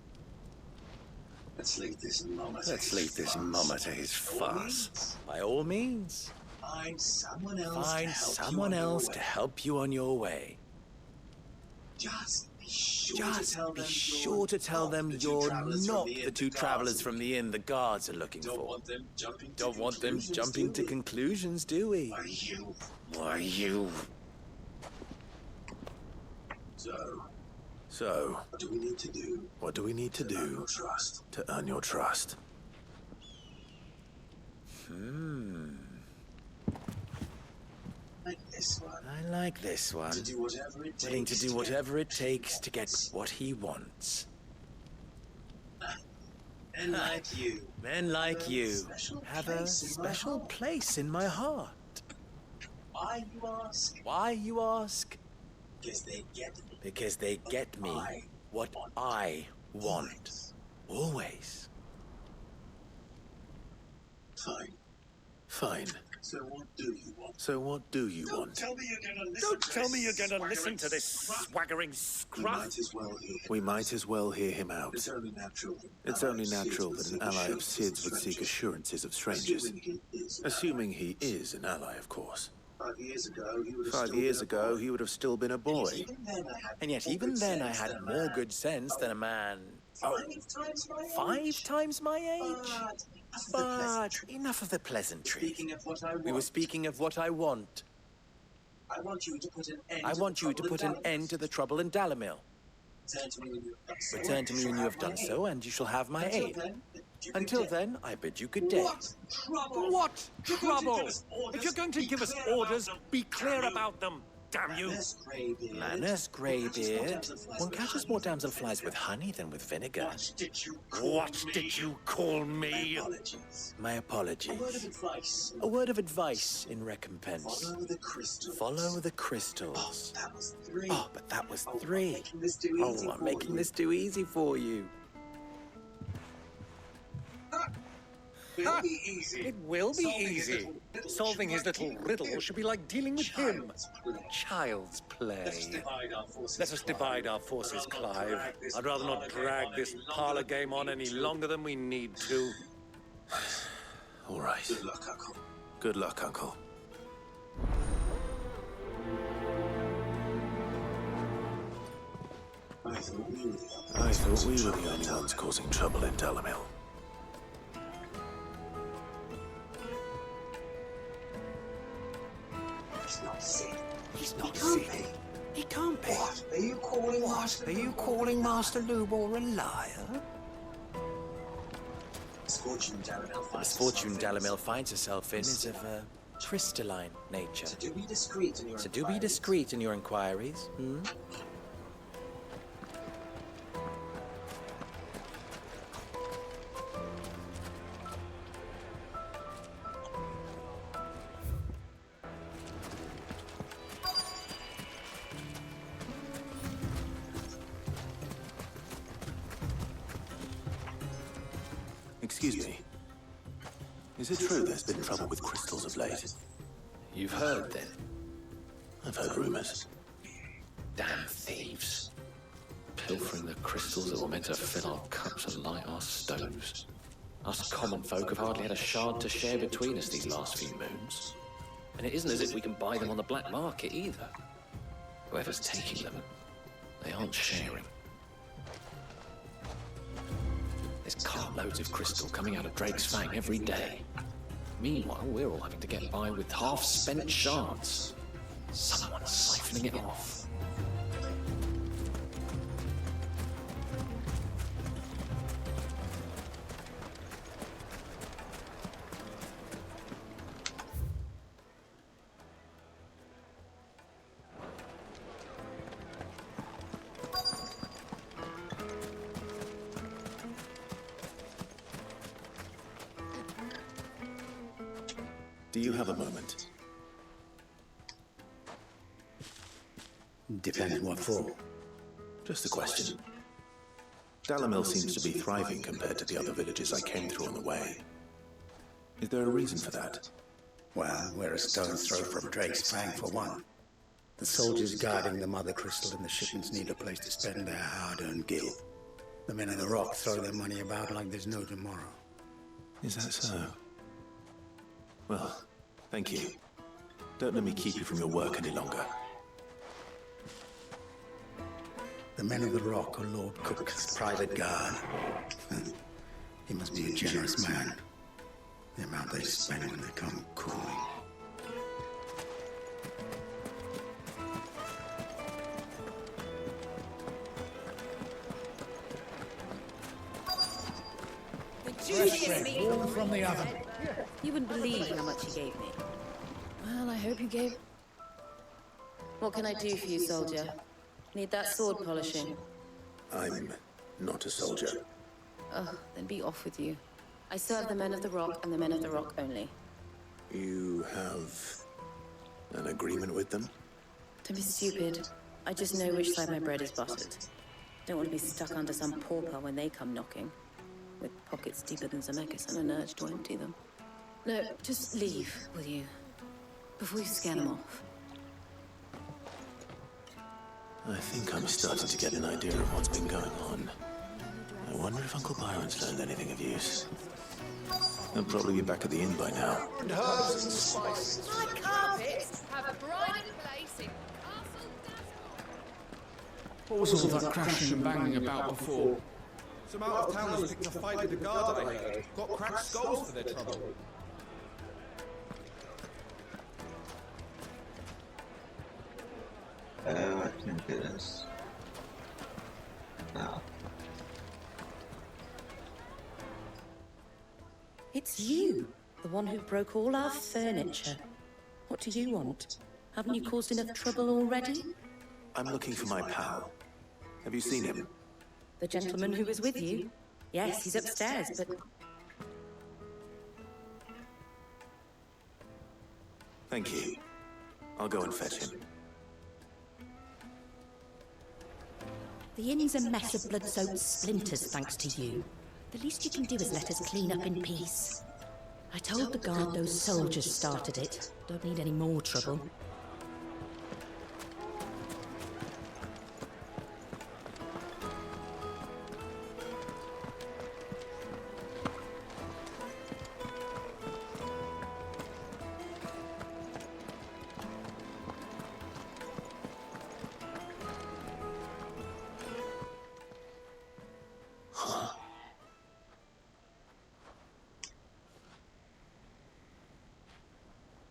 Let's leave this mummer. Let's leave this mummer to his farce. By all means, Find someone else. find to help someone you on your else way. to help you on your way. Just be sure Just to tell be them sure to tell them you're not the two travelers guards from the inn the guards are looking Don't for. want them jumping to Don't want them conclusions, jumping do to we? conclusions, do we? Why you? Why you? So, What do we need to do? what do we need to To earn do your trust. to earn your trust? Like this one. I like this one. To do whatever it Willing to takes do whatever it takes to get what he wants. And like you. Men like you special have a place in my special heart. place in my heart. Why you ask? Why, you ask? Because they get me. Because they get me what I want. Always. Fine. Fine. So what do you want? So what do you want? Tell me you're gonna listen. Don't tell me you're going to listen to this swaggering We scruff. might as well hear. We might as well hear him out. It's only natural. It's only natural that an ally of Sid's would seek assurances of strangers. Assuming he is an ally, of course. 5 years ago, he would have 5 still years been a ago, boy. he would have still been a boy. Even then I had And yet, more even good then, I sense had than a more man. good sense than a man. 5 times my age. 5 times my age? But enough of the pleasantries. Speaking of what I want, We were speaking of what I want. I want you to put an end. I to want the you to put an end to the trouble in Dalamil. Return to me when you have done so. Return to me when you have done so, and you shall have my aid. Until then, I bid you good day. What trouble? What trouble? If you're going to give us orders, be clear about them, damn you. Manners, greybeard. One catches more damselflies with honey than with vinegar. What did you call me? My apologies. A word of advice. A word of advice in recompense. Follow the crystals. Follow the crystals. That was 3. Oh, but that was 3. Making this too easy I'm for making you. this too easy for you. It will be easy. Solving his little riddle should be like dealing with him. Child's play. Let us divide our forces, Clive. I'd rather not drag this parlor game on any longer than we need to. All right. Good luck, Uncle. Good luck, Uncle. I thought we were the only ones causing trouble in Dalamil. He's not sick. He's not sick. He can't be. What? Are you calling What? Are you calling Master Lubor a liar? The misfortune Dalamil finds herself in is of a crystalline nature. So do be discreet in your inquiries. Excuse me. Is it true there's been trouble with crystals of late? You've heard, then? I've heard rumors. Damn thieves. Pilfering the crystals that were meant to fill our cups and light our stoves. Us common folk have hardly had a shard to share between us these last few moons. And it isn't as if we can buy them on the black market either. Whoever's taking them, they aren't sharing. There's cartloads of crystal coming out of Drake's Fang every day. Meanwhile, we're all having to get by with half-spent shards. Someone's siphoning it off. Do you have a moment? Depends what for. Just a question. Dalamil seems to be thriving compared to the other villages I came through on the way. Is there a reason for that? Well, we're a stone's throw from Drake's Fang for one. The soldiers guarding the mother crystal and the shipments need a place to spend their hard-earned gil. The men of the rock throw their money about like there's no tomorrow. Is that so? Well, thank you. Don't let me keep you from your work any longer. The men of the rock are Lord Cook's private guard. He must be a generous man. The amount they spend when they come calling. Warm from the oven. You wouldn't believe how much he gave me. Well, I hope you gave... What can I do for you, soldier? Need that sword polishing? I'm not a soldier. Oh, then be off with you. I serve the men of the rock and the men of the rock only. You have an agreement with them? Don't be stupid. I just know which side my bread is buttered. Don't want to be stuck under some pauper when they come knocking. With pockets deeper than Zemeckis and an urge to empty them. No, just leave, will you? Before you scare them off. I think I'm starting to get an idea of what's been going on. I wonder if Uncle Byron's learned anything of use. They'll probably be back at the inn by now. And herbs and spices. My carpets have a pride place in Castle Dashboard. What was all that crashing and banging about before? Some out-of-towners picked a fight with the guard, I heard. Got cracked skulls for their trouble. I can do this. No. It's you, the one who broke all our furniture. What do you want? Haven't you caused enough trouble already? I'm looking for my pal. Have you seen him? The gentleman who was with you? Yes, he's upstairs, but... Thank you. I'll go and fetch him. The inn's a mess of blood-soaked splinters, thanks to you. The least you can do is let us clean up in peace. I told the guard those soldiers started it. Don't need any more trouble.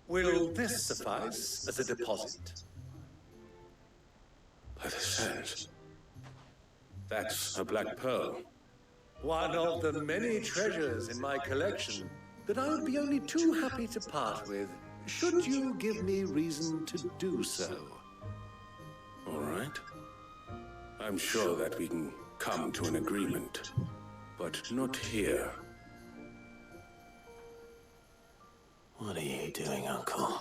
Will this suffice as a deposit? By the sands. That's a black pearl. One of the many treasures in my collection that I would be only too happy to part with, should you give me reason to do so. All right. I'm sure that we can come to an agreement, but not here. What are you doing, Uncle?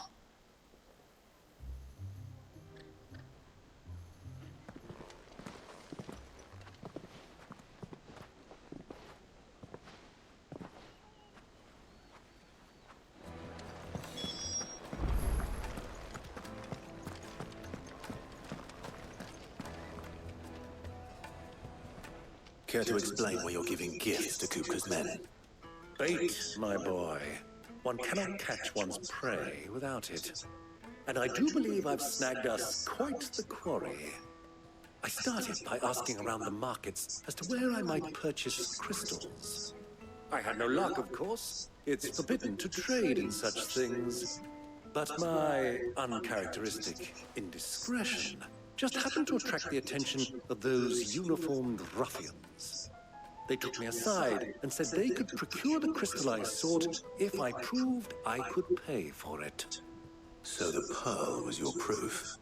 Care to explain why you're giving gifts to Kupka's men? Bait, my boy. One cannot catch one's prey without it. And I do believe I've snagged us quite the quarry. I started by asking around the markets as to where I might purchase crystals. I had no luck, of course. It's forbidden to trade in such things. But my uncharacteristic indiscretion just happened to attract the attention of those uniformed ruffians. They took me aside and said they could procure the crystal I sought if I proved I could pay for it. So the pearl was your proof?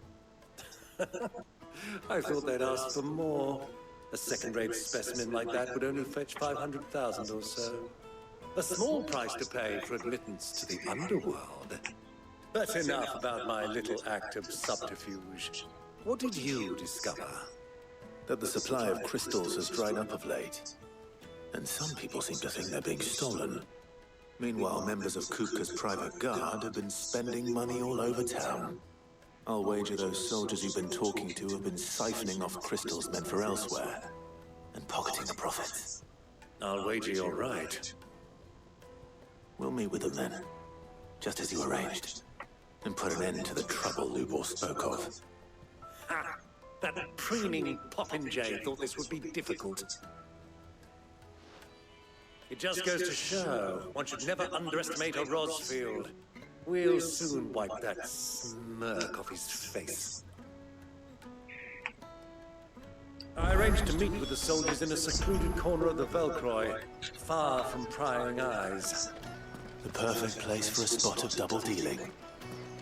I thought they'd ask for more. A second-rate specimen like that would only fetch 500,000 or so. A small price to pay for admittance to the underworld. But enough about my little act of subterfuge. What did you discover? That the supply of crystals has dried up of late. And some people seem to think they're being stolen. Meanwhile, members of Kupka's private guard have been spending money all over town. I'll wager those soldiers you've been talking to have been siphoning off crystals meant for elsewhere, and pocketing the profits. I'll wager you're right. We'll meet with them then, just as you arranged, and put an end to the trouble Lubor spoke of. Ha! That preening popinjay thought this would be difficult. It just goes to show one should never underestimate a Rosfield. We'll soon wipe that smirk off his face. I arranged to meet with the soldiers in a secluded corner of the Velcroy, far from prying eyes. The perfect place for a spot of double dealing.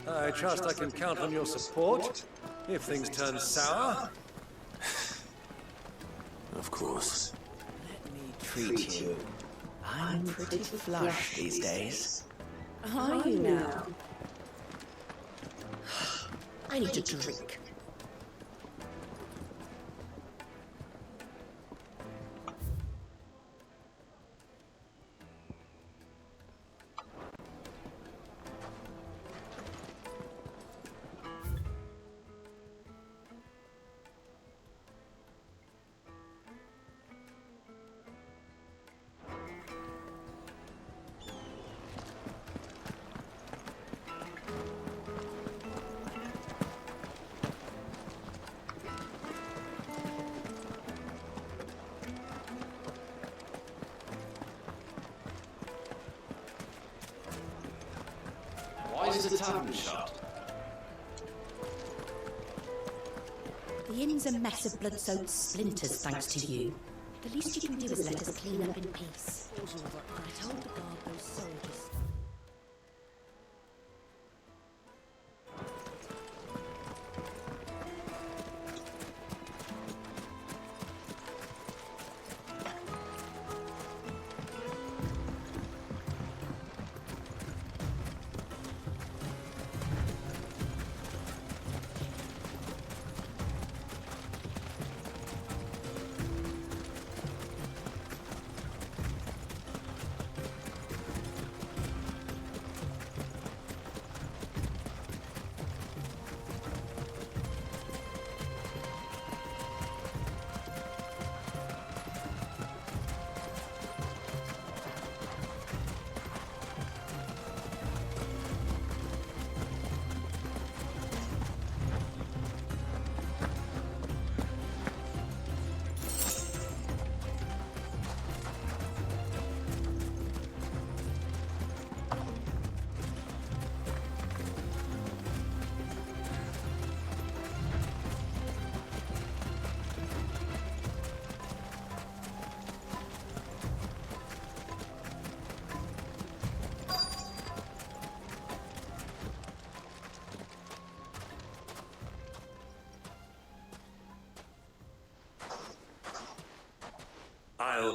I trust I can count on your support if things turn sour. Of course. Let me treat you. I'm pretty flush these days. Are you now? I need a drink. Why is the tavern shut? The inn's a mess of blood-soaked splinters, thanks to you. The least you can do is let us clean up in peace. I told the guard those soldiers.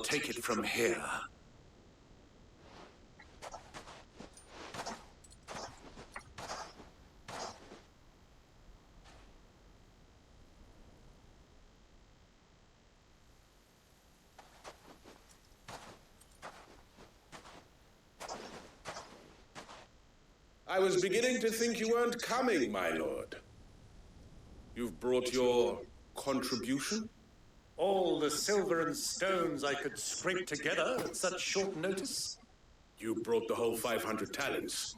I'll take it from here. I was beginning to think you weren't coming, my lord. You've brought your contribution? All the silver and stones I could scrape together at such short notice? You brought the whole 500 talents.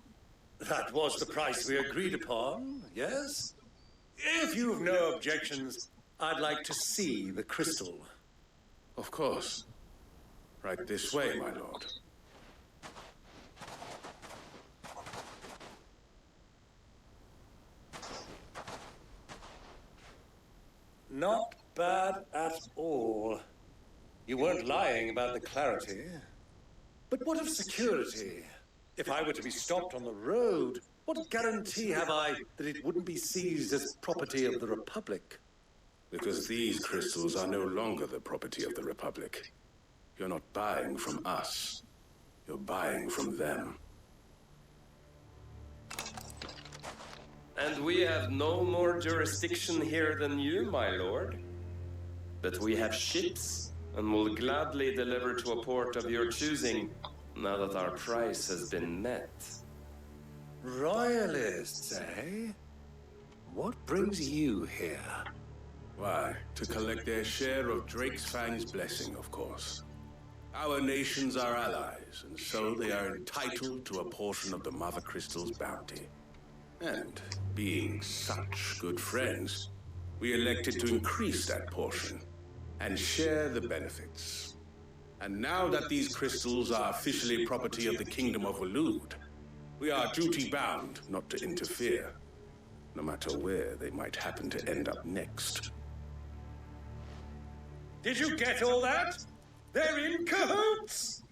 That was the price we agreed upon, yes? If you've no objections, I'd like to see the crystal. Of course. Right this way, my lord. Not bad at all. You weren't lying about the clarity. But what of security? If I were to be stopped on the road, what guarantee have I that it wouldn't be seized as property of the Republic? Because these crystals are no longer the property of the Republic. You're not buying from us. You're buying from them. And we have no more jurisdiction here than you, my lord. But we have ships, and will gladly deliver to a port of your choosing, now that our price has been met. Royalists, eh? What brings you here? Why, to collect their share of Drake's Fang's blessing, of course. Our nations are allies, and so they are entitled to a portion of the Mother Crystal's bounty. And, being such good friends, we elected to increase that portion and share the benefits. And now that these crystals are officially property of the Kingdom of Waloed, we are duty-bound not to interfere, no matter where they might happen to end up next. Did you get all that? They're in cahoots!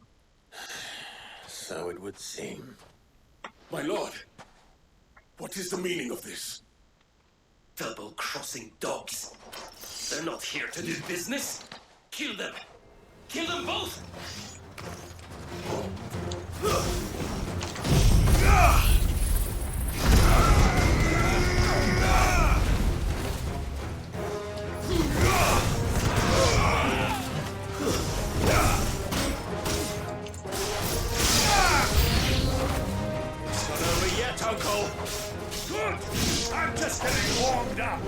So it would seem. My lord, what is the meaning of this? Double-crossing dogs. They're not here to do business. Kill them. Kill them both! It's not over yet, Uncle. Good. I'm just getting warmed up.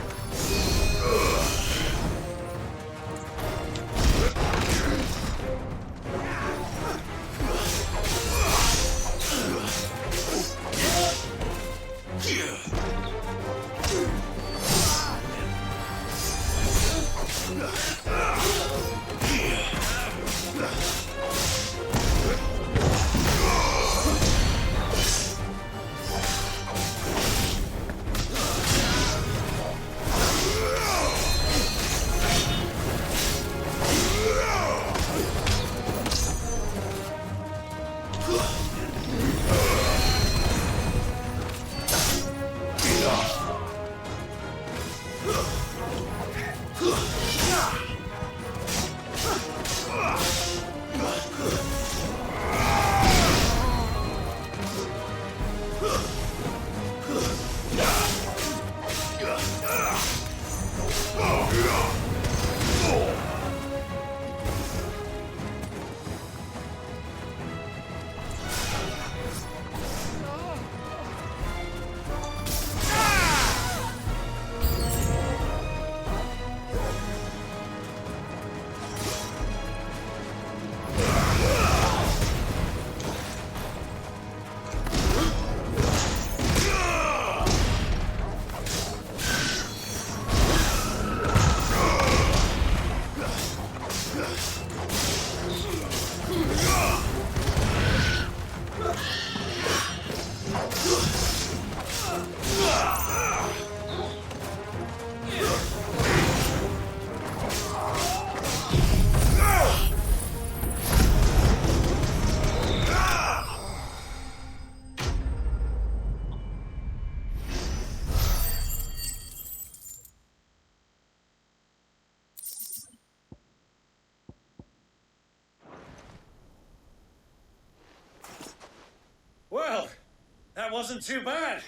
that wasn't too bad.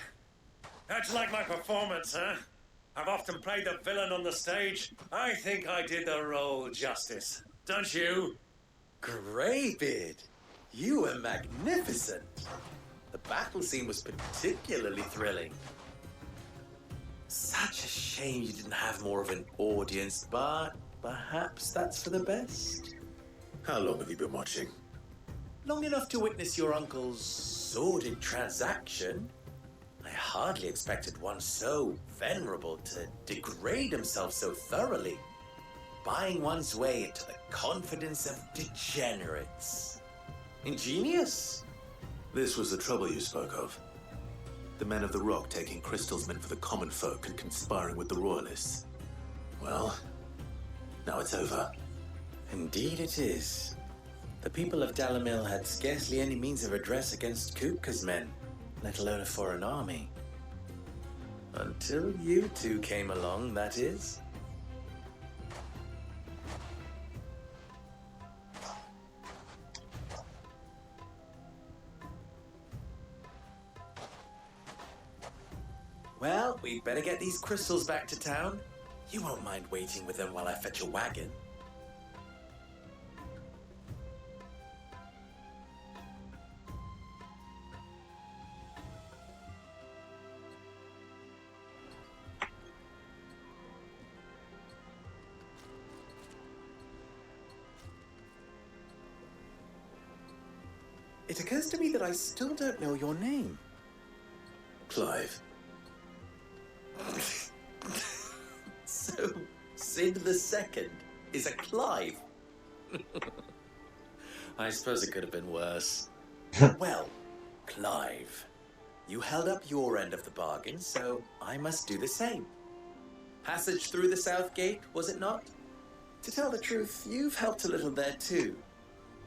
How'd you like my performance, huh? I've often played the villain on the stage. I think I did the role justice. Don't you? Greybeard, you were magnificent. The battle scene was particularly thrilling. Such a shame you didn't have more of an audience, but perhaps that's for the best. How long have you been watching? Long enough to witness your uncle's sordid transaction. I hardly expected one so venerable to degrade himself so thoroughly, buying one's way into the confidence of degenerates. Ingenious. This was the trouble you spoke of. The men of the Rock taking crystals meant for the common folk and conspiring with the Royalists. Well, now it's over. Indeed it is. The people of Dalamil had scarcely any means of redress against Kupka's men, let alone a foreign army. Until you two came along, that is. Well, we'd better get these crystals back to town. You won't mind waiting with them while I fetch a wagon. It occurs to me that I still don't know your name. Clive. So, Sid the Second is a Clive. I suppose it could have been worse. Well, Clive, you held up your end of the bargain, so I must do the same. Passage through the South Gate, was it not? To tell the truth, you've helped a little there too.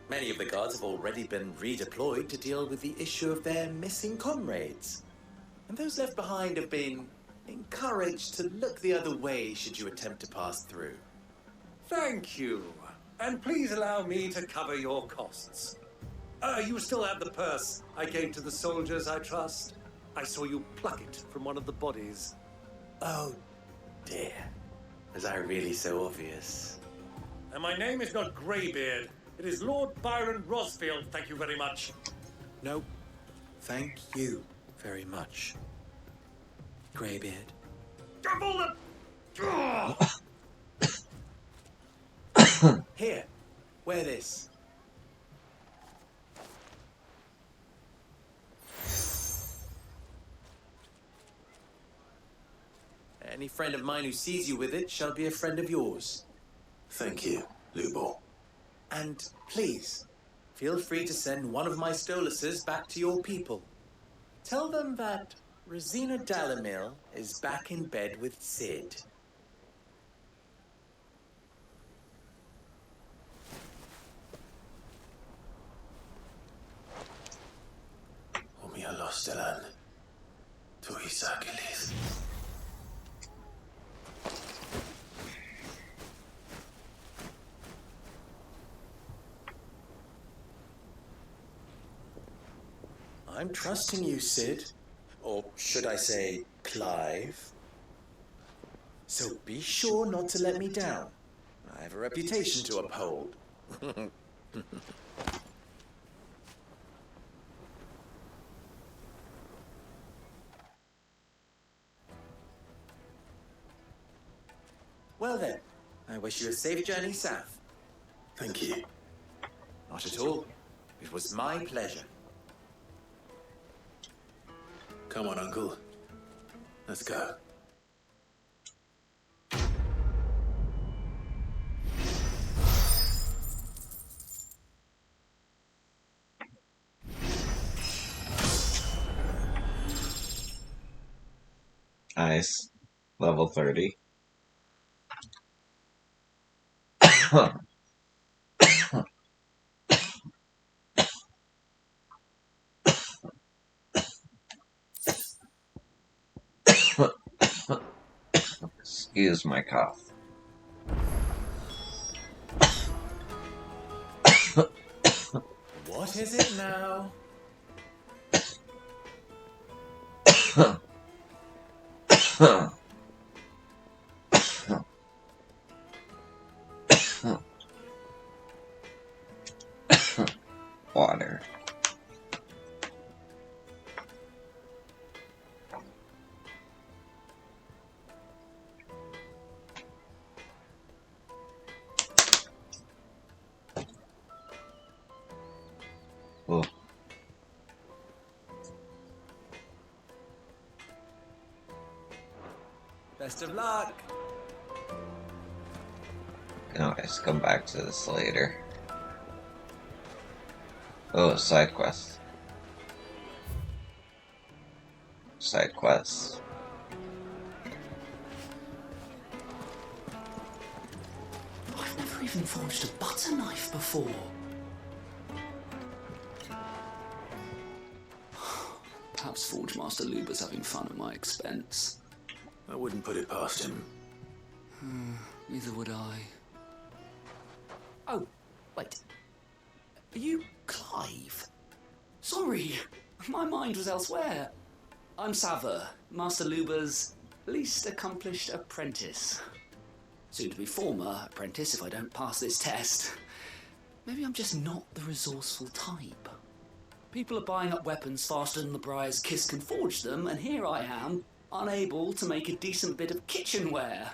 Many of the guards have already been redeployed to deal with the issue of their missing comrades. And those left behind have been encouraged to look the other way should you attempt to pass through. Thank you. And please allow me to cover your costs. You still have the purse I gave to the soldiers, I trust? I saw you pluck it from one of the bodies. Oh, dear. Was I really so obvious? And my name is not Greybeard. It is Lord Byron Rosfield, thank you very much. No, thank you very much, Greybeard. Double the... Here, wear this. Any friend of mine who sees you with it shall be a friend of yours. Thank you, Lubo. And please, feel free to send one of my Stoluses back to your people. Tell them that Rosina Dalamil is back in bed with Sid. Omia Lostelan. Tuisakilis. I'm trusting you, Sid. Or should I say, Clive. So be sure not to let me down. I have a reputation to uphold. Well then, I wish you a safe journey south. Thank you. Not at all. It was my pleasure. Come on, Uncle. Let's go. Nice. Level 30. Excuse my cough. What is it now? Water. Oh. Best of luck. Can always come back to this later. Oh, side quest. Side quest. I've never even forged a butter knife before. Perhaps Forge Master Luber's having fun at my expense. I wouldn't put it past him. Neither would I. Oh, wait. Are you Clive? Sorry, my mind was elsewhere. I'm Sava, Master Luber's least accomplished apprentice. Soon to be former apprentice if I don't pass this test. Maybe I'm just not the resourceful type. People are buying up weapons faster than the Briar's Kiss can forge them, and here I am, unable to make a decent bit of kitchenware.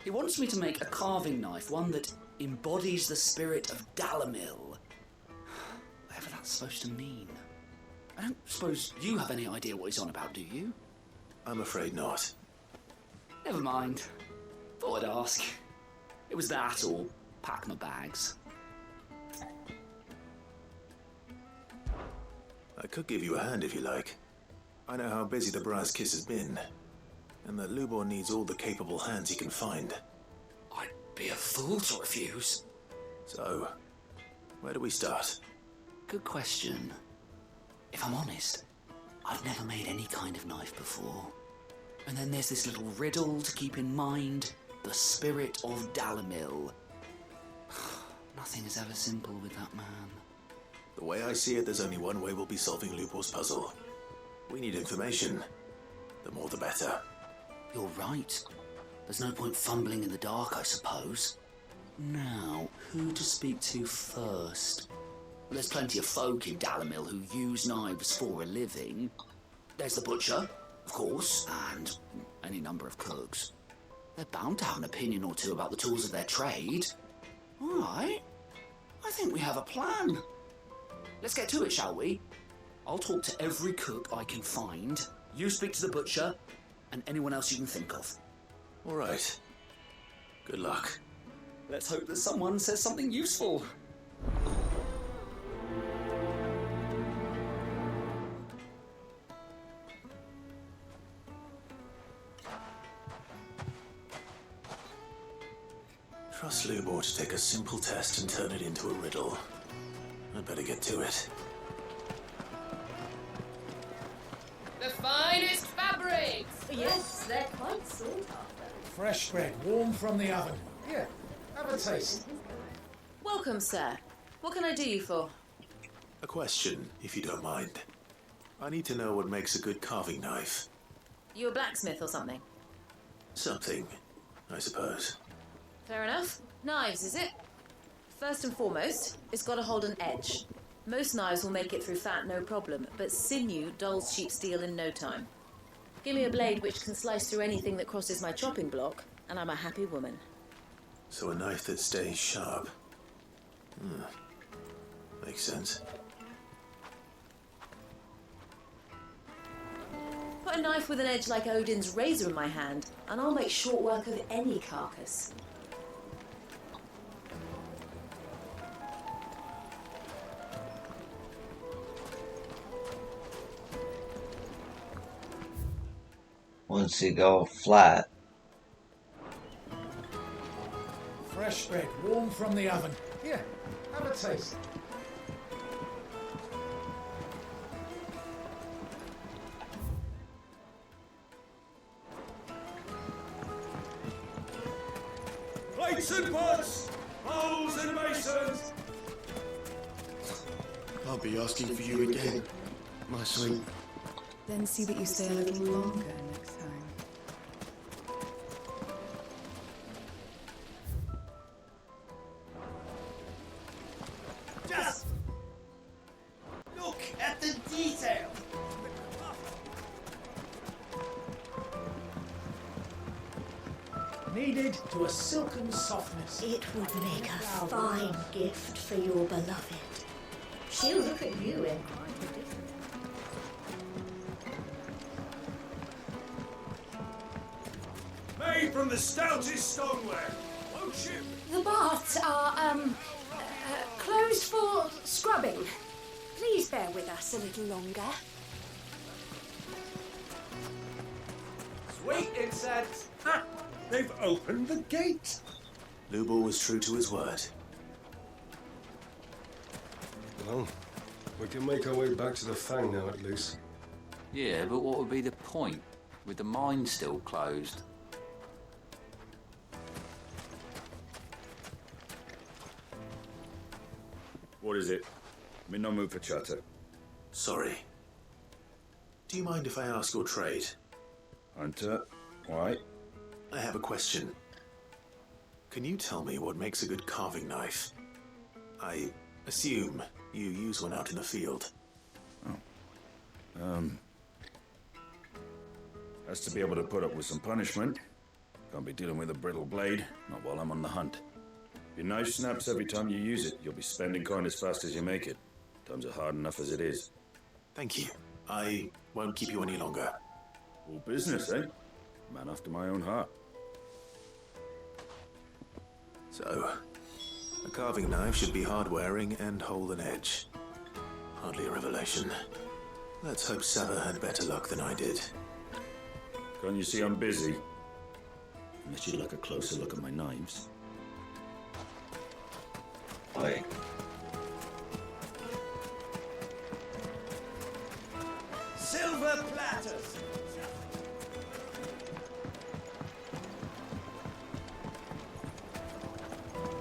He wants me to make a carving knife, one that embodies the spirit of Dalamil. Whatever that's supposed to mean. I don't suppose you have any idea what he's on about, do you? I'm afraid not. Never mind. Thought I'd ask. It was that or pack my bags. I could give you a hand if you like. I know how busy the Briar's Kiss has been, and that Lubor needs all the capable hands he can find. I'd be a fool to refuse. So, where do we start? Good question. If I'm honest, I've never made any kind of knife before. And then there's this little riddle to keep in mind. The spirit of Dalamil. Nothing is ever simple with that man. The way I see it, there's only one way we'll be solving Lubor's puzzle. We need information. The more the better. You're right. There's no point fumbling in the dark, I suppose. Now, who to speak to first? There's plenty of folk in Dalamil who use knives for a living. There's the butcher, of course, and any number of cooks. They're bound to have an opinion or two about the tools of their trade. All right. I think we have a plan. Let's get to it, shall we? I'll talk to every cook I can find. You speak to the butcher, and anyone else you can think of. All right. Good luck. Let's hope that someone says something useful. Trust Lubor to take a simple test and turn it into a riddle. I'd better get to it. The finest fabrics! Yes, they're quite sought after. Fresh bread, warm from the oven. Here, have a taste. Welcome, sir. What can I do you for? A question, if you don't mind. I need to know what makes a good carving knife. You a blacksmith or something? Something, I suppose. Fair enough. Knives, is it? First and foremost, it's got to hold an edge. Most knives will make it through fat, no problem, but sinew dulls cheap steel in no time. Give me a blade which can slice through anything that crosses my chopping block, and I'm a happy woman. So a knife that stays sharp. Makes sense. Put a knife with an edge like Odin's razor in my hand, and I'll make short work of any carcass. Once you go flat. Fresh bread, warm from the oven. Here, have a taste. Plates and pots, bowls and basins. I'll be asking for you again, my sweet. Then see that you stay a little longer next time. Just look at the detail. Kneaded to a silken softness. It would make a fine gift for your beloved. She'll look at you in quite a different Made from the stoutest stoneware, won't you? The baths are, closed for scrubbing. Please bear with us a little longer. Sweet incense! Ha! They've opened the gate! Lubor was true to his word. Well, we can make our way back to the Fang now, at least. Yeah, but what would be the point, with the mine still closed? What is it? I'm in no mood for chatter. Sorry. Do you mind if I ask your trade? Hunter, why? I have a question. Can you tell me what makes a good carving knife? I assume you use one out in the field. Has to be able to put up with some punishment. Can't be dealing with a brittle blade, not while I'm on the hunt. If your knife snaps every time you use it, you'll be spending coin as fast as you make it. Times are hard enough as it is. Thank you. I won't keep you any longer. All business, eh? Man after my own heart. So, a carving knife should be hard-wearing and hold an edge. Hardly a revelation. Let's hope Sava had better luck than I did. Can't you see I'm busy? Unless you'd like a closer look at my knives. Like, Silver platters!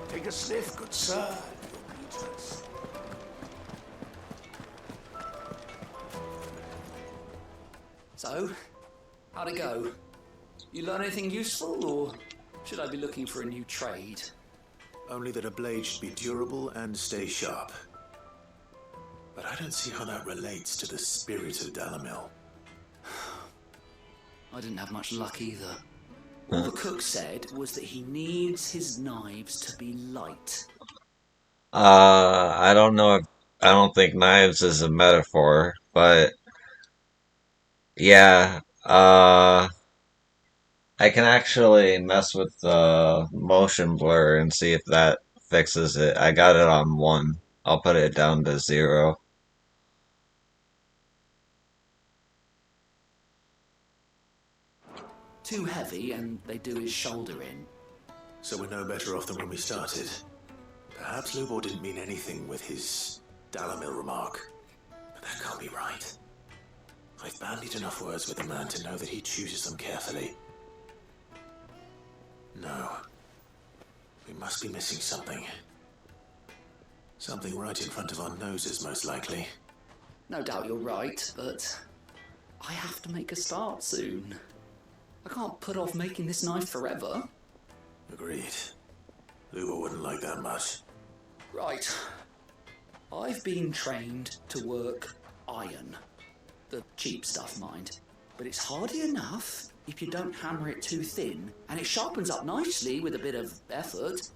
Take a sniff, good sir. So, how'd it go? You learn anything useful, or should I be looking for a new trade? Only that a blade should be durable and stay sharp. But I don't see how that relates to the spirit of Dalamil. I didn't have much luck either. All the cook said was that he needs his knives to be light. I don't know if I don't think knives is a metaphor, but yeah, I can actually mess with the motion blur and see if that fixes it. I got it on 1. I'll put it down to 0. Too heavy, and they do his shoulder in. So we're no better off than when we started. Perhaps Lubor didn't mean anything with his Dalamil remark. But that can't be right. I've bandied enough words with the man to know that he chooses them carefully. No. We must be missing something. Something right in front of our noses, most likely. No doubt you're right, but I have to make a start soon. I can't put off making this knife forever. Agreed. Lubor wouldn't like that much. Right. I've been trained to work iron. The cheap stuff, mind. But it's hardy enough if you don't hammer it too thin, and it sharpens up nicely with a bit of effort.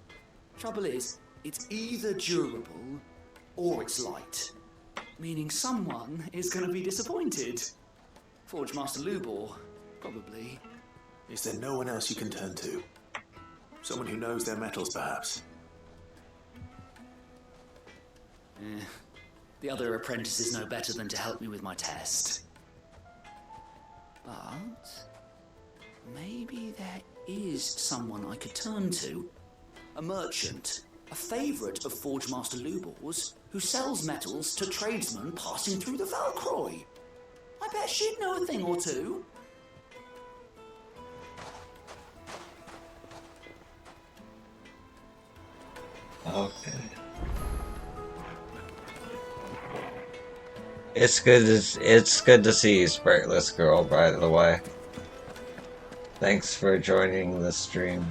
Trouble is, it's either durable or it's light. Meaning someone is going to be disappointed. Forge Master Lubor, probably. Is there no one else you can turn to? Someone who knows their metals, perhaps? The other apprentices know better than to help me with my test. But maybe there is someone I could turn to. A merchant, a favourite of Forge Master Lubor's, who sells metals to tradesmen passing through the Valcroy. I bet she'd know a thing or two. Okay. It's good to see you, Spiritless Girl, by the way. Thanks for joining the stream.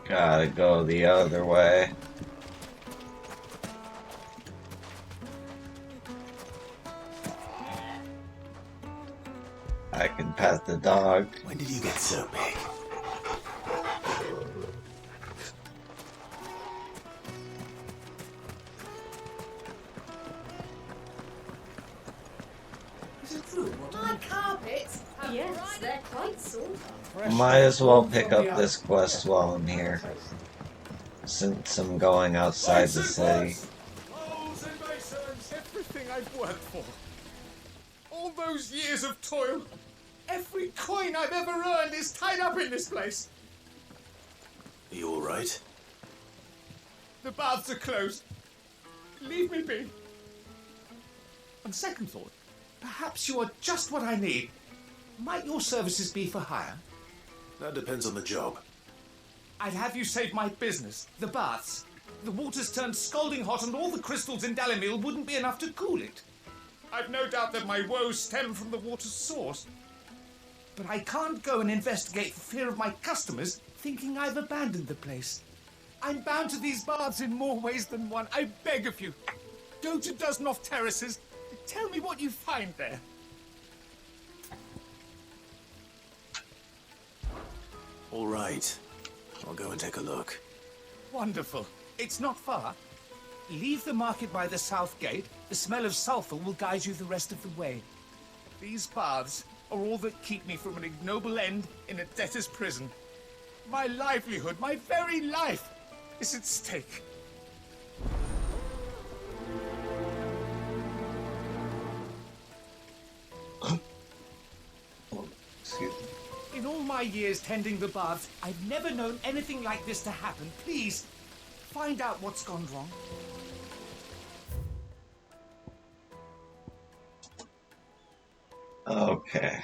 Gotta go the other way. I can pet the dog. When did you get so big? My carpets have Yes, they're quite sort of. Might as well pick up this quest while I'm here, since I'm going outside the city. Holes and masons, everything I've worked for. All those years of toil. Every coin I've ever earned is tied up in this place. Are you all right? The baths are closed. Leave me be. On second thought, perhaps you are just what I need. Might your services be for hire? That depends on the job. I'd have you save my business, the baths. The water's turned scalding hot and all the crystals in Dalimil wouldn't be enough to cool it. I've no doubt that my woes stem from the water's source. But I can't go and investigate for fear of my customers thinking I've abandoned the place. I'm bound to these baths in more ways than one. I beg of you, go to Dusnoff Terraces. Tell me what you find there. All right. I'll go and take a look. Wonderful. It's not far. Leave the market by the south gate. The smell of sulphur will guide you the rest of the way. These paths are all that keep me from an ignoble end in a debtor's prison. My livelihood, my very life, is at stake. Excuse me. In all my years tending the baths, I've never known anything like this to happen. Please, find out what's gone wrong. Okay.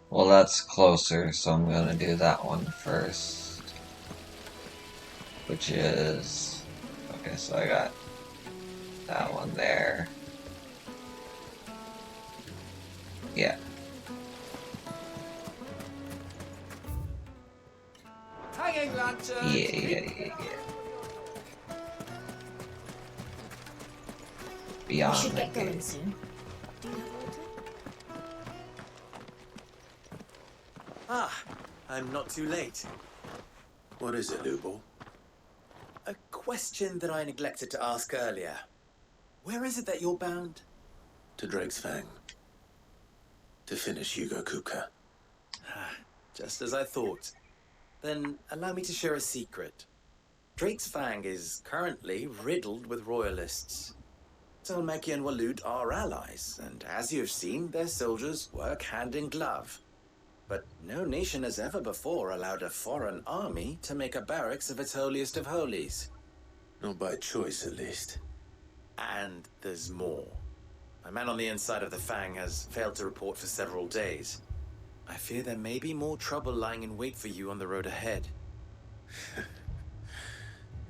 Well, that's closer, so I'm gonna do that one first. Which is... Okay, so I got that one there. Yeah. Hanging lantern. Yeah. Beyond We should the get going gate. soon. Do you have water? Ah, I'm not too late. What is it, Lubor? A question that I neglected to ask earlier. Where is it that you're bound? To Drake's Fang. To finish Hugo Kupka. Just as I thought. Then allow me to share a secret. Drake's Fang is currently riddled with royalists. Telmeki and Waloed are allies, and as you've seen, their soldiers work hand in glove. But no nation has ever before allowed a foreign army to make a barracks of its holiest of holies. Not by choice, at least. And there's more. My man on the inside of the Fang has failed to report for several days. I fear there may be more trouble lying in wait for you on the road ahead.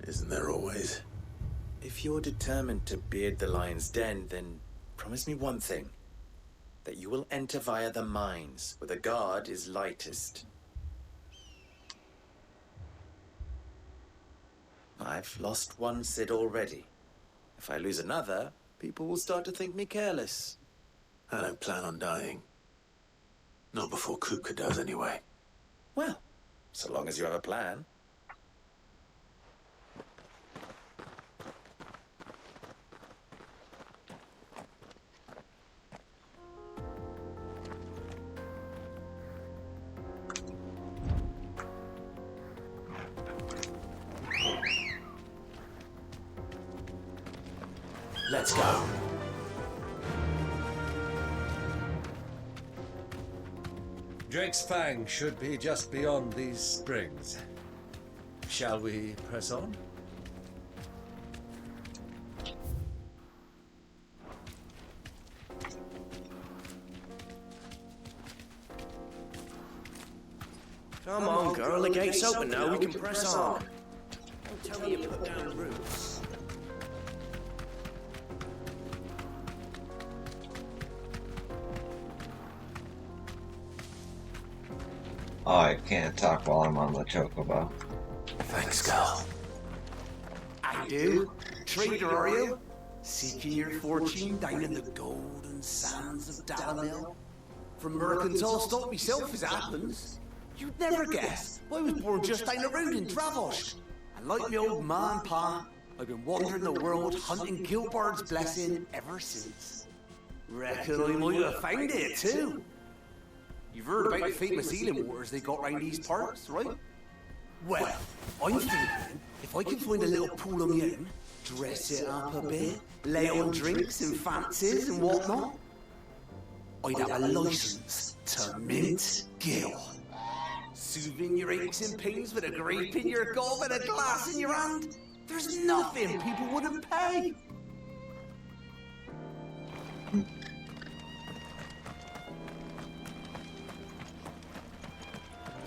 Isn't there always? If you're determined to beard the lion's den, then promise me one thing. That you will enter via the mines, where the guard is lightest. I've lost one Cid already. If I lose another, people will start to think me careless. I don't plan on dying. Not before Kupka does, anyway. Well, so long as you have a plan. Let's go. Drake's Fang should be just beyond these springs. Shall we press on? Come on, girl, the gate's open now, we can press on. Don't tell me you put down roots. Oh, I can't talk while I'm on the chocobo. Thanks, girl. I do. Trader, are you? Seeking your fortune down in the golden sands of Dalamil? From mercantile stock myself, as it happens. You'd never guess. I was born just down the road in Dravosh. And like my old man, Pa, I've been wandering the world hunting Gilbard's blessing ever since. Reckon I might have found it, too. You've heard about the famous healing waters they got round these parts, right? Well, I'm thinking, if I can find a little pool of my own, dress it up a bit, lay on drinks and fancies and whatnot, I'd have a license to mint Gil. Soothing your aches and pains with a grape in your gob and a glass in your hand. There's nothing people wouldn't pay.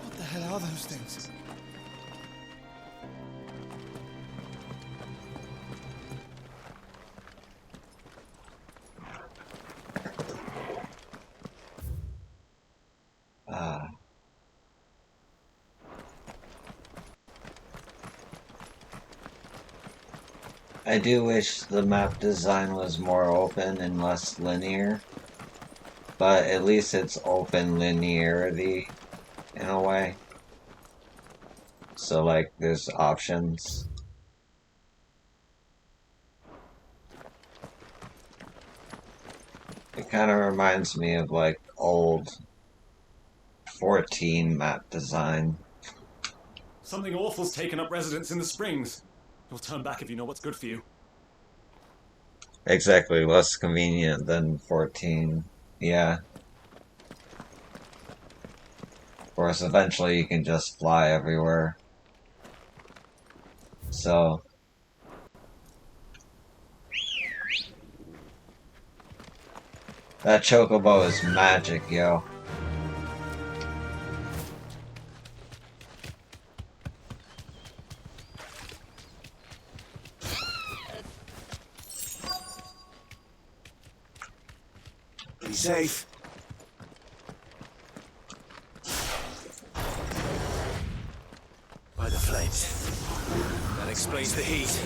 What the hell are those things? I do wish the map design was more open and less linear, but at least it's open linearity in a way. So like there's options. It kind of reminds me of like old 14 map design. Something awful's taken up residence in the springs. You'll turn back if you know what's good for you. Exactly, less convenient than 14. Yeah. Of course, eventually you can just fly everywhere. So... that chocobo is magic, yo. Be safe. By the flames. That explains the heat.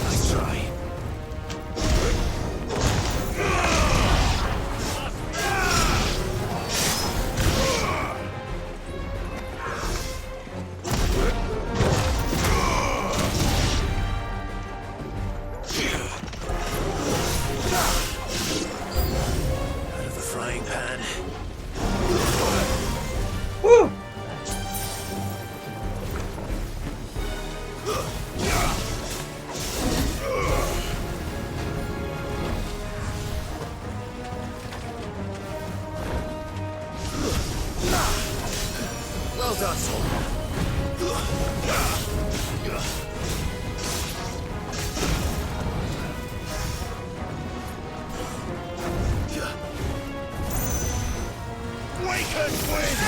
Nice try. Out of the frying pan. Woo! Well done, soldier. Waken wind!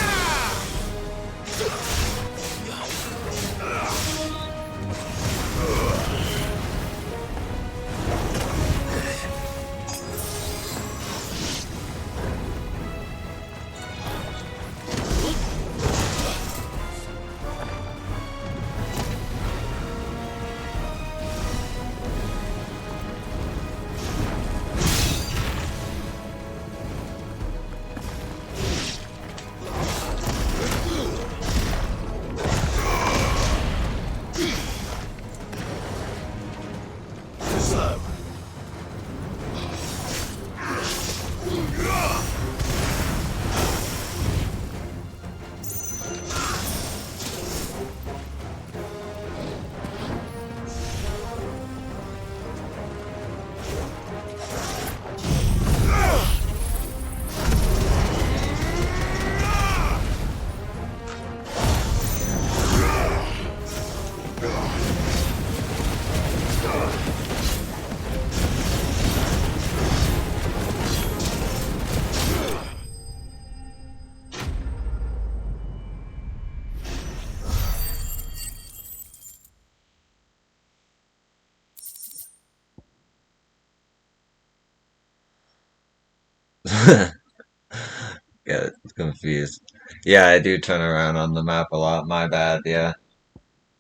Get confused. Yeah, I do turn around on the map a lot. My bad, yeah.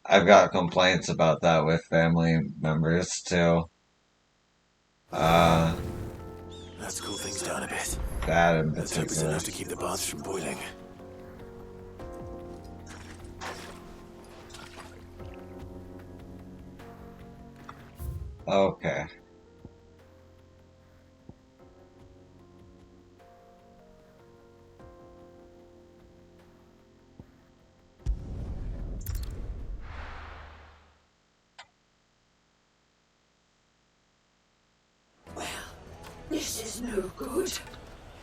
I've got complaints about that with family members too. Let's cool things down a bit. That in Let's hope it's particular. enough to keep the baths from boiling. Okay. This is no good.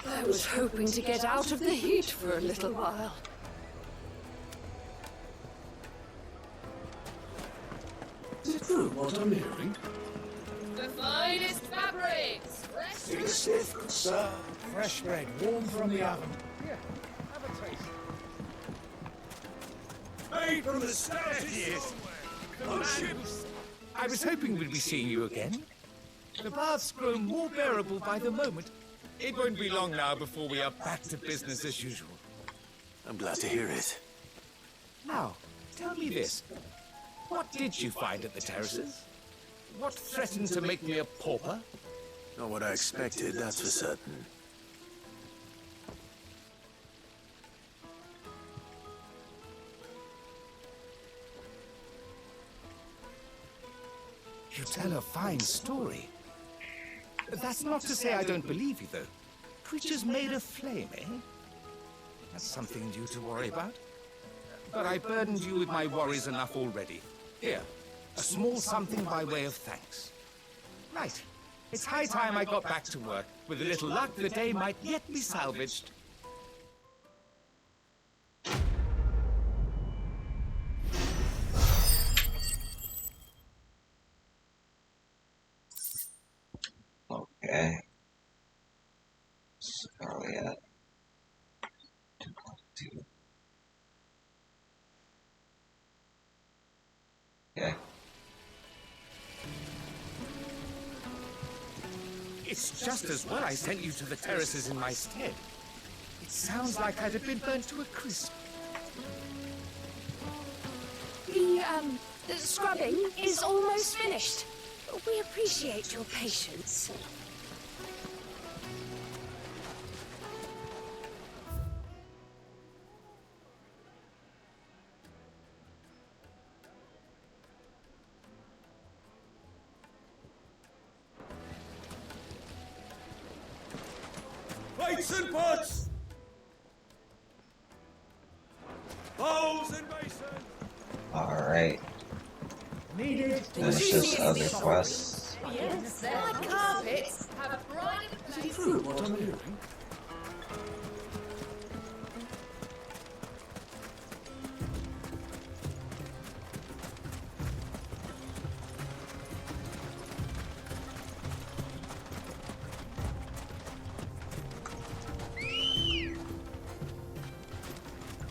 I was hoping to get out of the heat for a little while. Is it true what I'm hearing? The finest fabrics! Take a sniff, good sir. Fresh bread, warm from the oven. Here, have a taste. Made from the stoutest. I was hoping we'd be seeing you again. The baths grow more bearable by the moment. It won't be long now before we are back to business as usual. I'm glad to hear it. Now, tell me this. What did you find at the terraces? What threatened to make me a pauper? Not what I expected, that's for certain. You tell a fine story. That's not to say I don't believe you, though. Creatures made of flame, eh? That's something new to worry about. But I burdened you with my worries enough already. Here, a small something by way of thanks. Right. It's high time I got back to work. With a little luck, the day might yet be salvaged. Okay. So where are we at? 2+2. Okay. It's just as well I sent you to the terraces in my stead. It sounds like I'd have been burnt to a crisp. The scrubbing is almost finished. We appreciate your patience. Plates and pots! Bowls and basins! Alright. Needed. Finish this other quest. Yes, my carpets have bright Is it true what I'm hearing?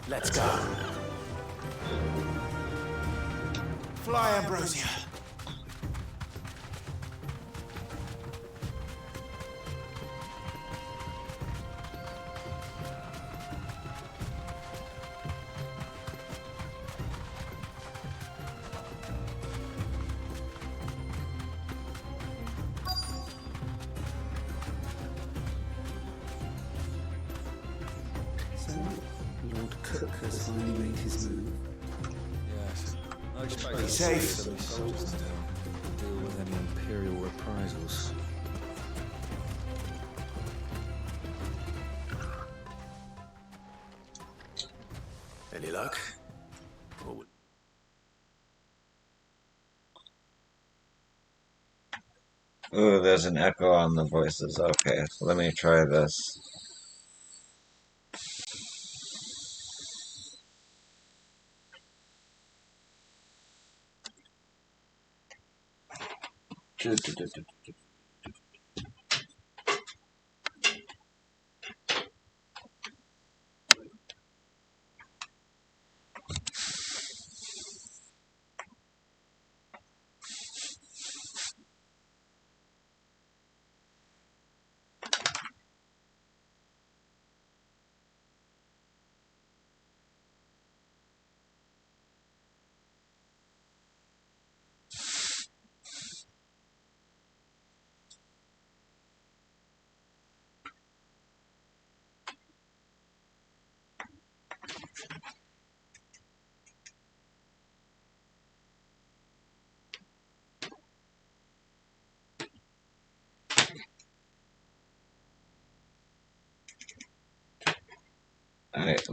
Let's go. Fly, Ambrosia. So, Lord Cook has finally made his move. Yes. I expect Be there'll safe. be soldiers in town to deal with any Imperial reprisals. Any luck? Or Ooh, there's an echo on the voices. Okay, let me try this.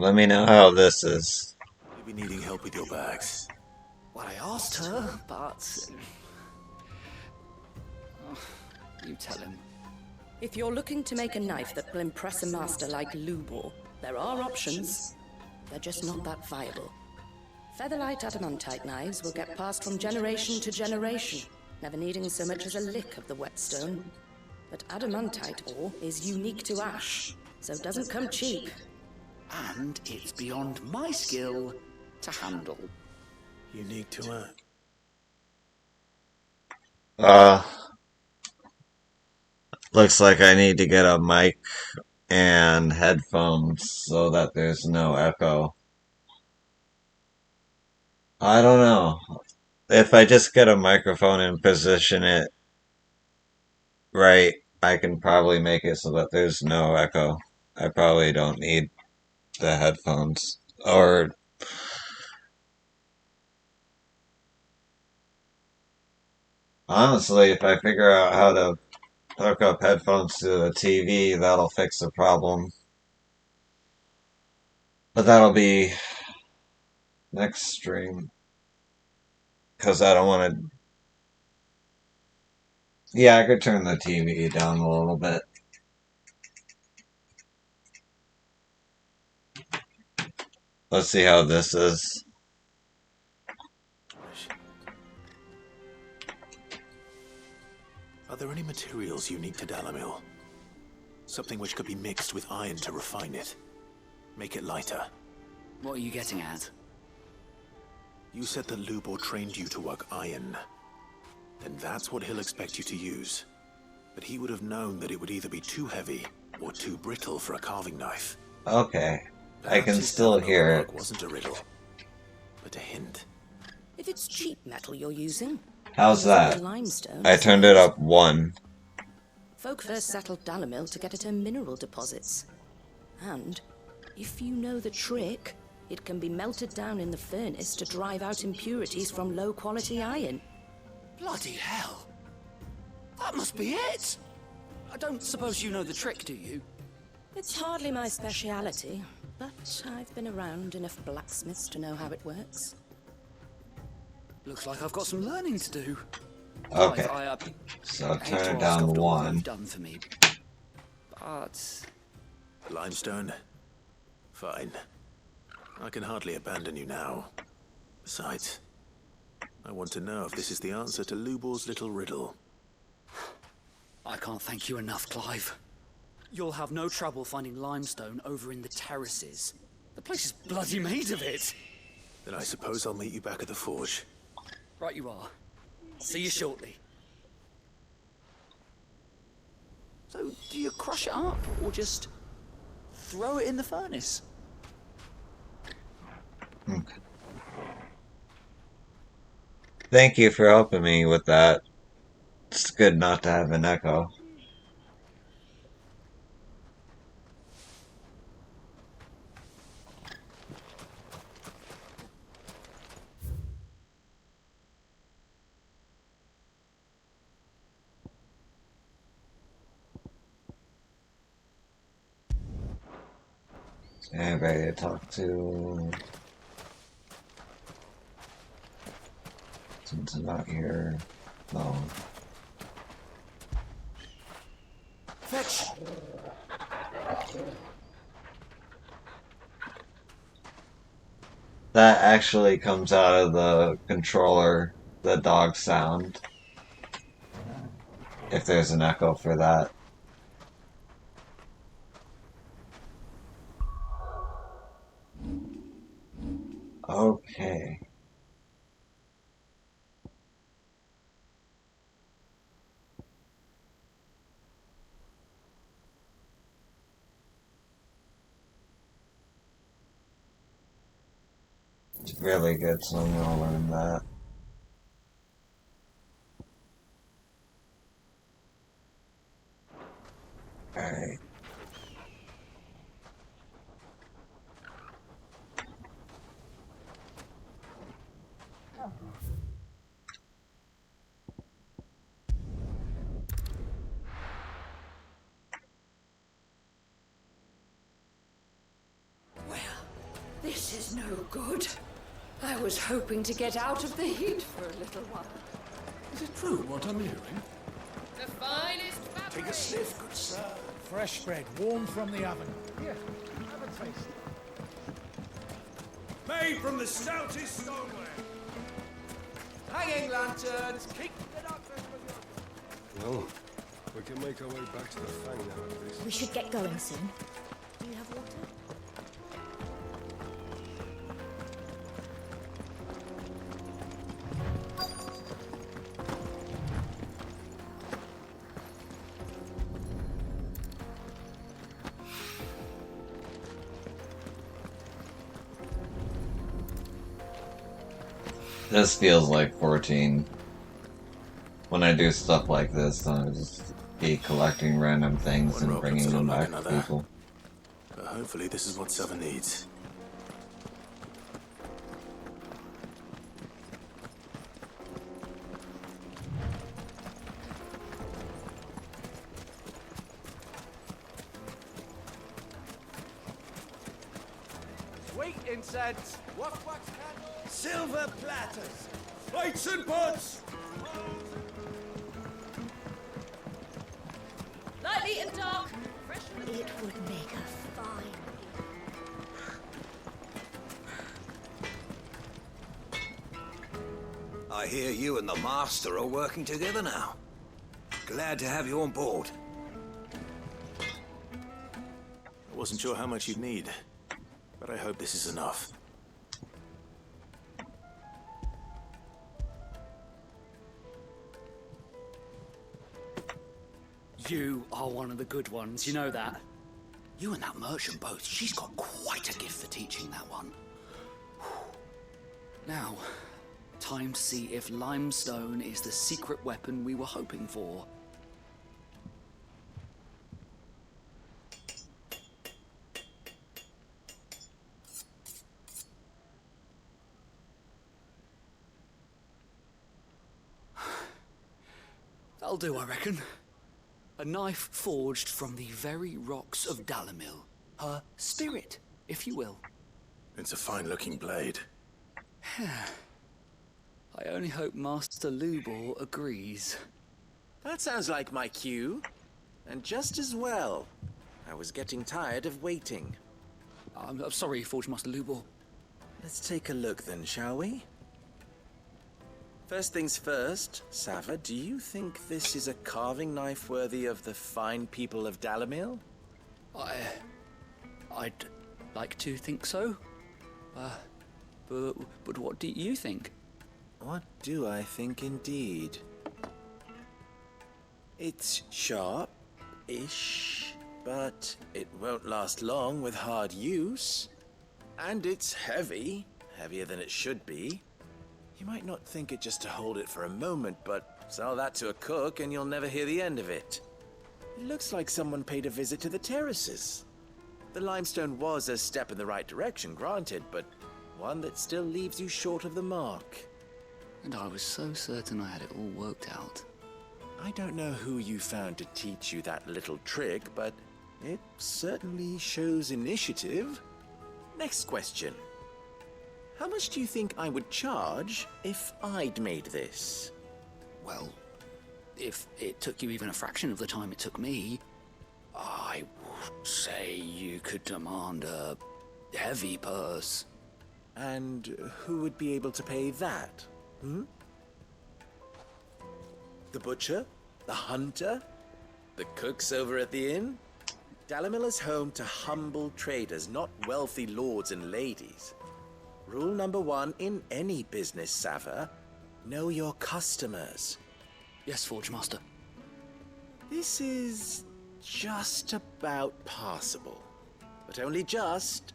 Let me know how this is. You'll be needing help with your bags. Well, I asked her, but... Oh, you tell him. If you're looking to make a knife that will impress a master like Lubor, there are options. They're just not that viable. Featherlight adamantite knives will get passed from generation to generation, never needing so much as a lick of the whetstone. But adamantite ore is unique to ash, so it doesn't come cheap. And it's beyond my skill to handle. Unique to ash. Looks like I need to get a mic and headphones so that there's no echo. I don't know. If I just get a microphone and position it right, I can probably make it so that there's no echo. I probably don't need the headphones. Or honestly, if I figure out how to hook up headphones to the TV, that'll fix the problem. But that'll be next stream. Because I don't want to... Yeah, I could turn the TV down a little bit. Let's see how this is. Are there any materials unique to Dalamil? Something which could be mixed with iron to refine it. Make it lighter. What are you getting at? You said that Lubor trained you to work iron. Then that's what he'll expect you to use. But he would have known that it would either be too heavy or too brittle for a carving knife. Okay. I Perhaps can his still Dalamil hear work it. wasn't a riddle, but a hint. If it's cheap metal you're using... How's that? Limestone, I turned it up 1. Folk first settled Dalamil to get at her mineral deposits. And, if you know the trick, it can be melted down in the furnace to drive out impurities from low-quality iron. Bloody hell! That must be it! I don't suppose you know the trick, do you? It's hardly my speciality, but I've been around enough blacksmiths to know how it works. Looks like I've got some learning to do. Okay. I So hate to turn it ask down after what 1. you've done for me, but... Limestone? Fine. I can hardly abandon you now. Besides, I want to know if this is the answer to Lubor's little riddle. I can't thank you enough, Clive. You'll have no trouble finding limestone over in the terraces. The place is bloody made of it. Then I suppose I'll meet you back at the forge. Right you are. See you shortly. So, do you crush it up, or just throw it in the furnace? Okay. Thank you for helping me with that. It's good not to have an echo. Anybody to talk to? Since I'm not here. No. Fetch! That actually comes out of the controller, the dog sound. If there's an echo for that. Okay. It's really good, so I'm gonna learn that. Alright. no good. I was hoping to get out of the heat for a little while. Is it true what I'm hearing? The finest fabric. Take a sniff, good sir. Fresh bread, warm from the oven. Here, have a taste. Made from the stoutest stoneware. Hanging lanterns, keep it up. Well, we can make our way back to the Fang now at least. We should get going soon. Do you have water? This feels like 14. When I do stuff like this, I just be collecting random things and bringing them back to people. But hopefully this is what Sava needs. Sweet incense, wax candles, Silver platters. Plates and pots! Lightly and dark. It would make a fine. I hear you and the Master are working together now. Glad to have you on board. I wasn't sure how much you'd need, but I hope this is enough. You are one of the good ones, you know that. You and that merchant both, she's got quite a gift for teaching that one. Now, time to see if limestone is the secret weapon we were hoping for. That'll do, I reckon. A knife forged from the very rocks of Dalamil. Her spirit, if you will. It's a fine-looking blade. I only hope Master Lubor agrees. That sounds like my cue. And just as well. I was getting tired of waiting. I'm sorry, Forge Master Lubor. Let's take a look then, shall we? First things first, Sava, do you think this is a carving knife worthy of the fine people of Dalamil? I'd like to think so. But what do you think? What do I think indeed? It's sharp-ish, but it won't last long with hard use. And it's heavy, heavier than it should be. You might not think it just to hold it for a moment, but sell that to a cook and you'll never hear the end of it. It looks like someone paid a visit to the terraces. The limestone was a step in the right direction, granted, but one that still leaves you short of the mark. And I was so certain I had it all worked out. I don't know who you found to teach you that little trick, but it certainly shows initiative. Next question. How much do you think I would charge if I'd made this? Well, if it took you even a fraction of the time it took me, I would say you could demand a heavy purse. And who would be able to pay that? The butcher? The hunter? The cooks over at the inn? Dalamil is home to humble traders, not wealthy lords and ladies. Rule number 1 in any business, Sava. Know your customers. Yes, Forge Master. This is just about passable. But only just.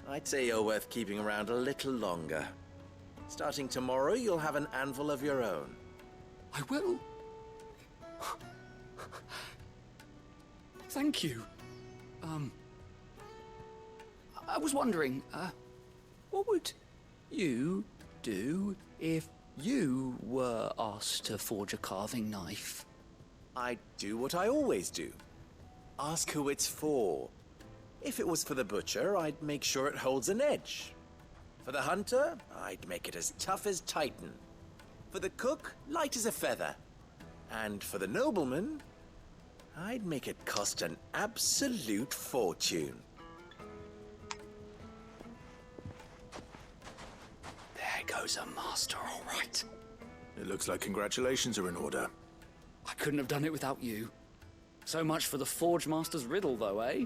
I'd say you're worth keeping around a little longer. Starting tomorrow, you'll have an anvil of your own. I will. Thank you. I was wondering, what would you do if you were asked to forge a carving knife? I'd do what I always do. Ask who it's for. If it was for the butcher, I'd make sure it holds an edge. For the hunter, I'd make it as tough as Titan. For the cook, light as a feather. And for the nobleman, I'd make it cost an absolute fortune. There goes a master, all right. It looks like congratulations are in order. I couldn't have done it without you. So much for the Forge Master's riddle, though, eh?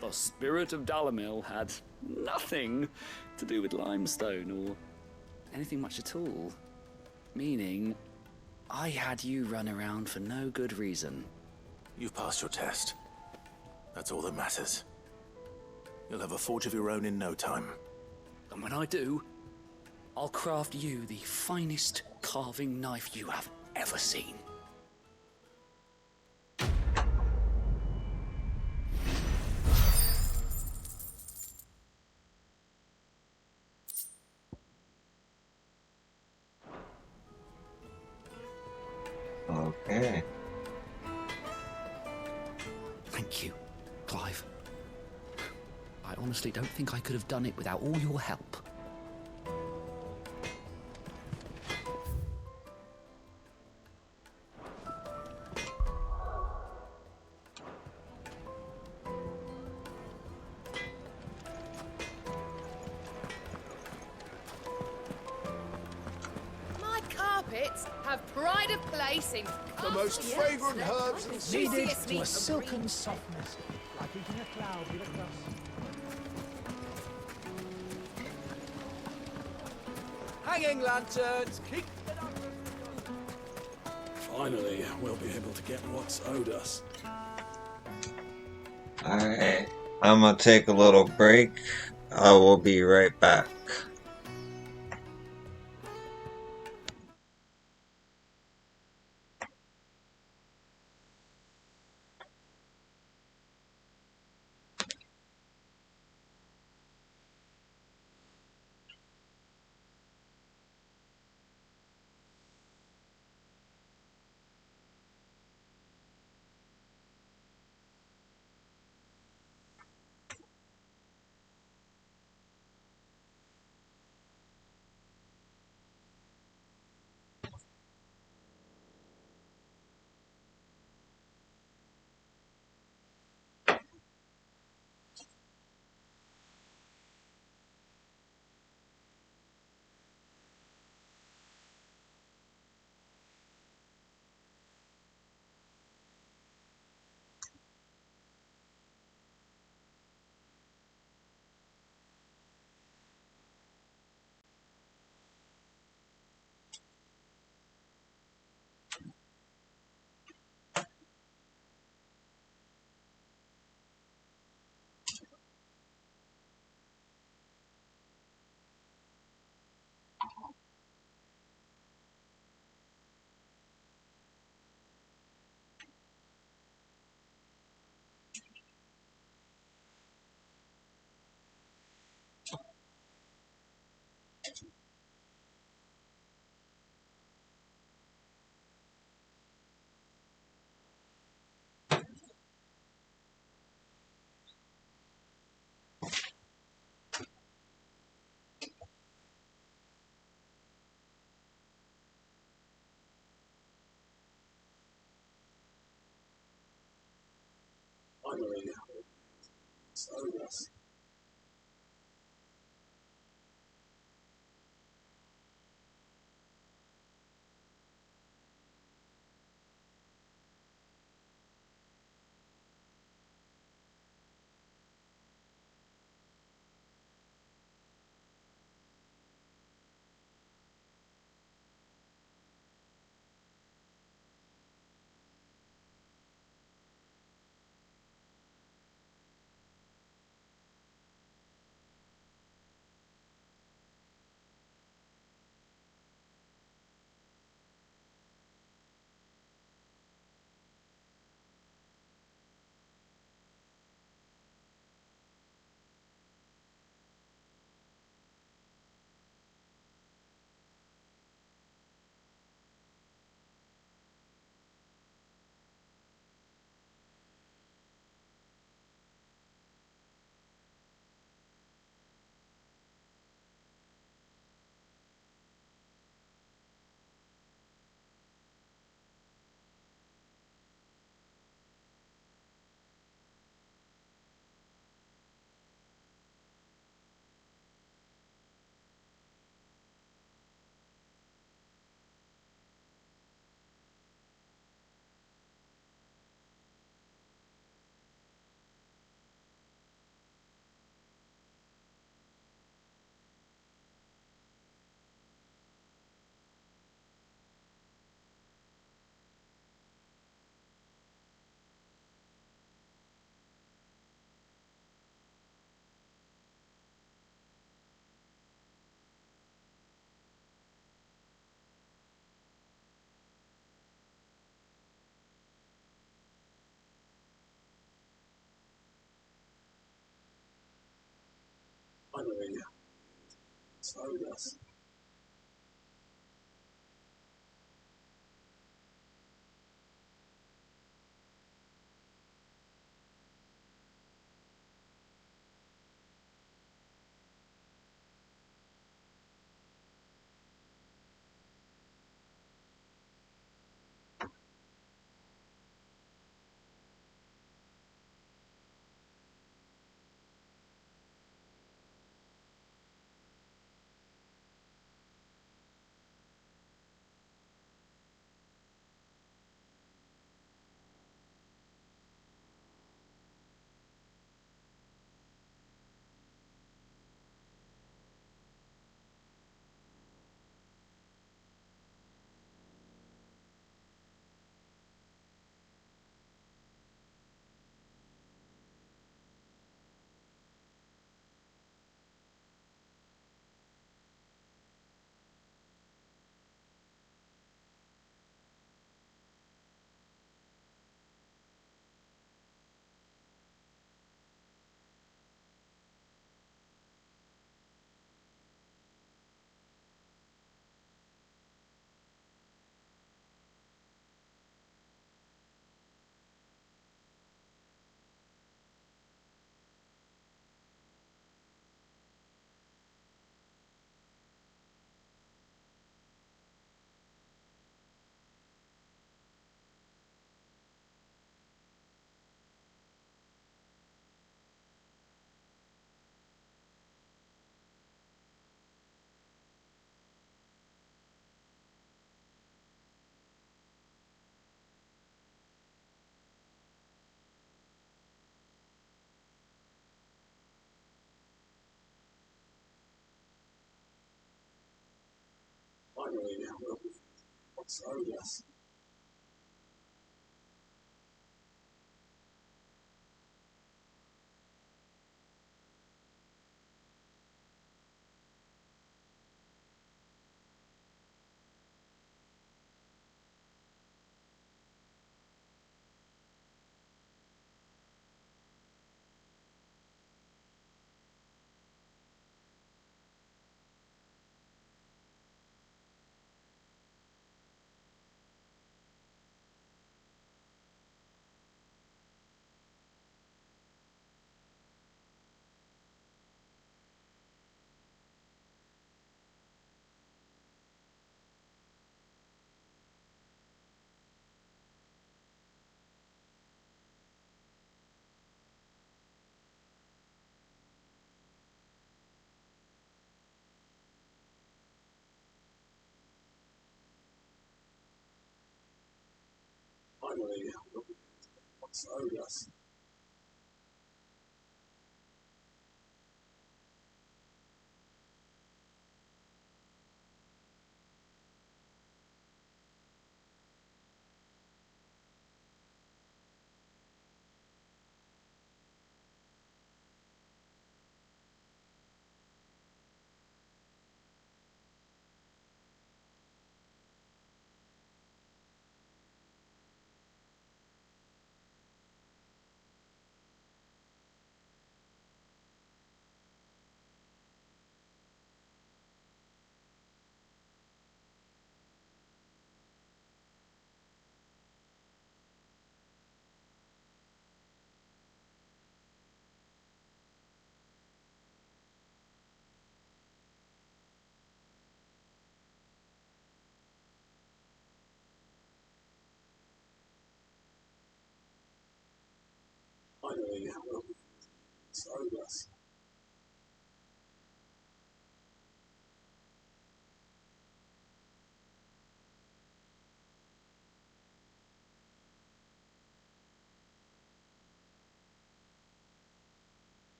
The spirit of Dalamil had nothing to do with limestone or anything much at all. Meaning, I had you run around for no good reason. You've passed your test. That's all that matters. You'll have a forge of your own in no time. And when I do, I'll craft you the finest carving knife you have ever seen. Okay. Thank you, Clive. I honestly don't think I could have done it without all your help. My carpets have pride of place in The most fragrant herbs and Needed juiciest to a meat silken softness, like eating a cloud with a crust. hanging lanterns. Keep Finally, we'll be able to get what's owed us. Alright. I'm gonna take a little break. I will be right back. Finally, it's owed us.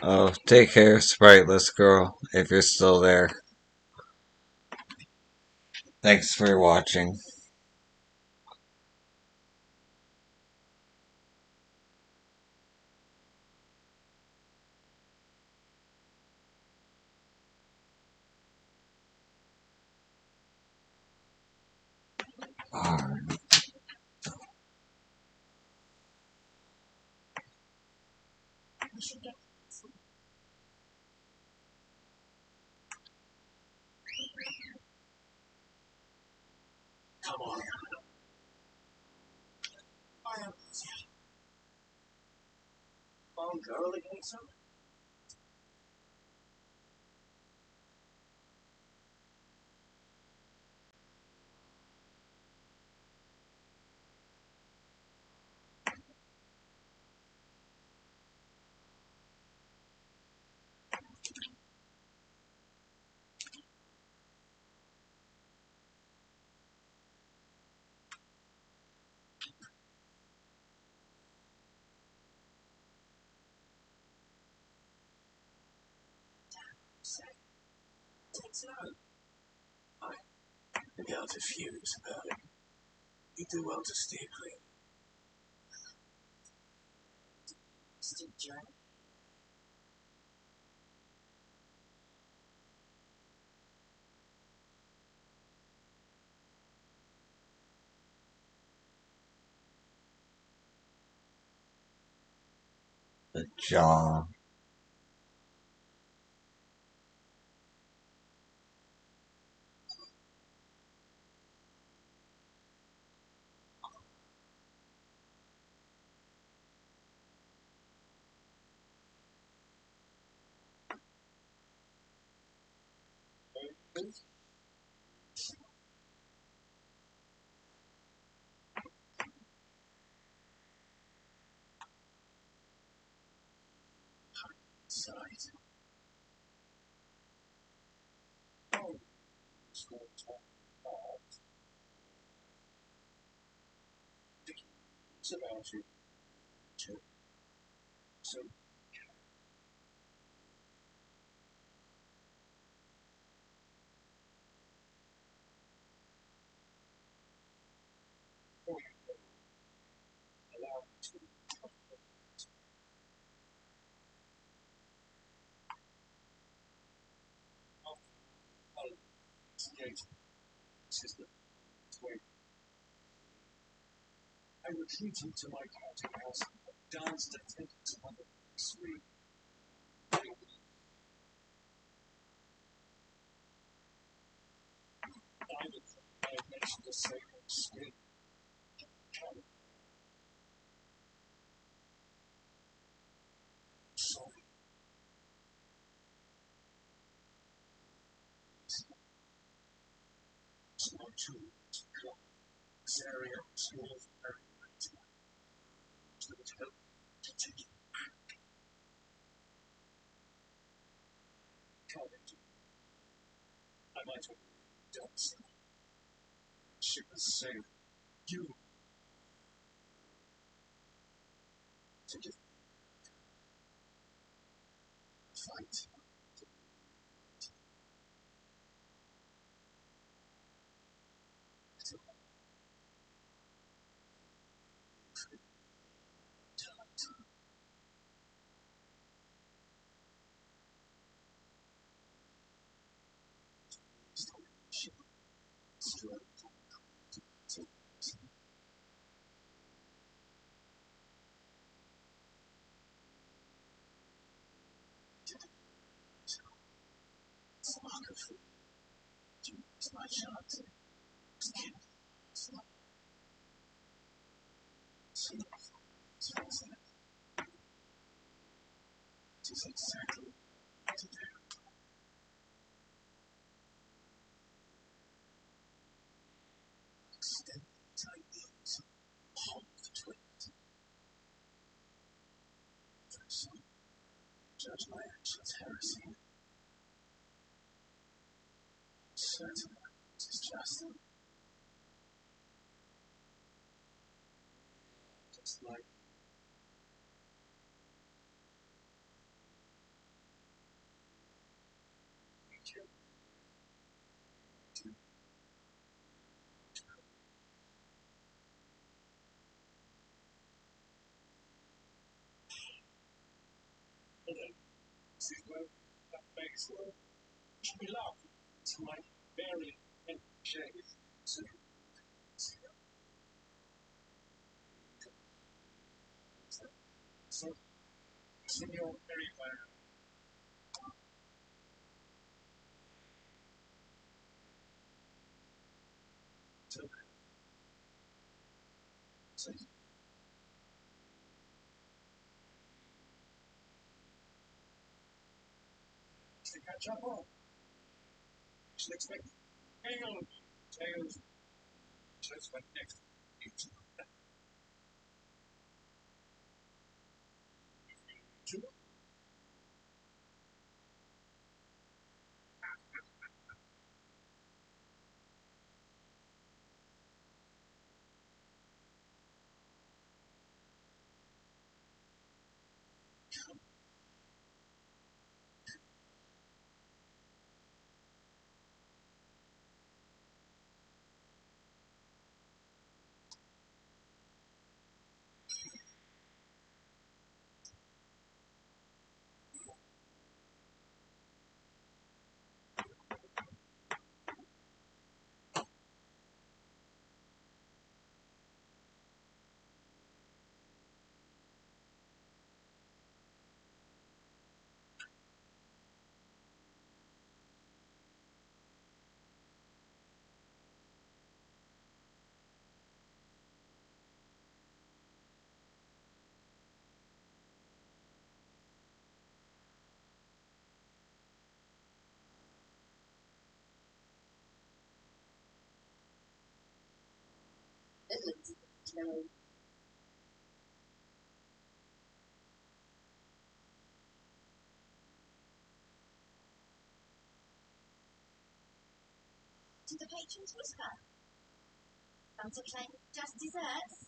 Oh, take care, Spriteless Girl, if you're still there. Thanks for watching. Come on. Girl again, son? Maybe I'll diffuse about it. You do well to stay clean. Still journey. The jaw. I retreated to my counting house, danced attendance upon the sweet. I mentioned the sacred skin. Sorry. So I too to come. This area is full of very to help to take it back. I might have done something. Ship has sailed. You to get fight. It's my shot. It is exactly what to do. Extend the tight heels, hold the twins. First, judge my actions heresy. Certain it is just. Just like that makes me laugh to my very and shade. So, Senor very well. To catch up on. Should expect hang on tails. Just what next. Two. To the patrons whisper. Come to claim just desserts.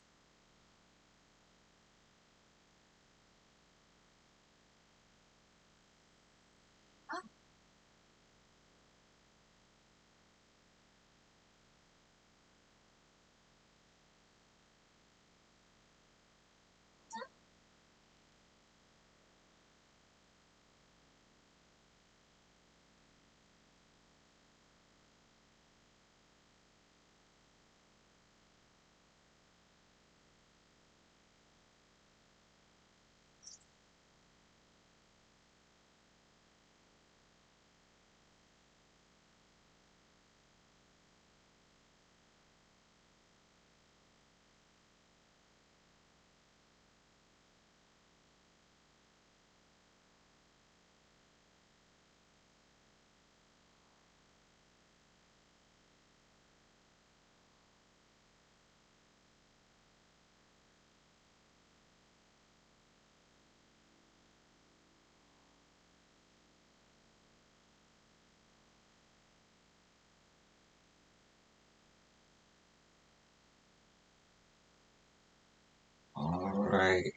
Alright.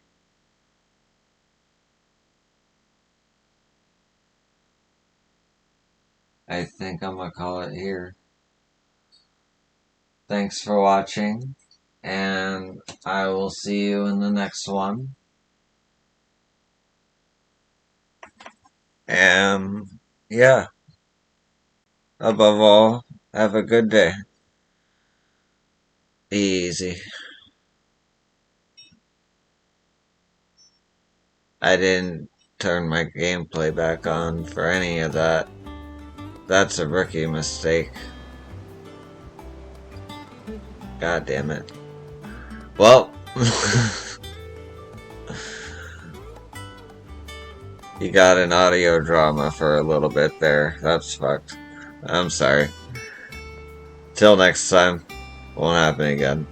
I think I'm gonna call it here. Thanks for watching, and I will see you in the next one. And yeah, above all, have a good day. Easy. I didn't turn my gameplay back on for any of that. That's a rookie mistake. God damn it. Well, you got an audio drama for a little bit there. That's fucked. I'm sorry. Till next time. Won't happen again.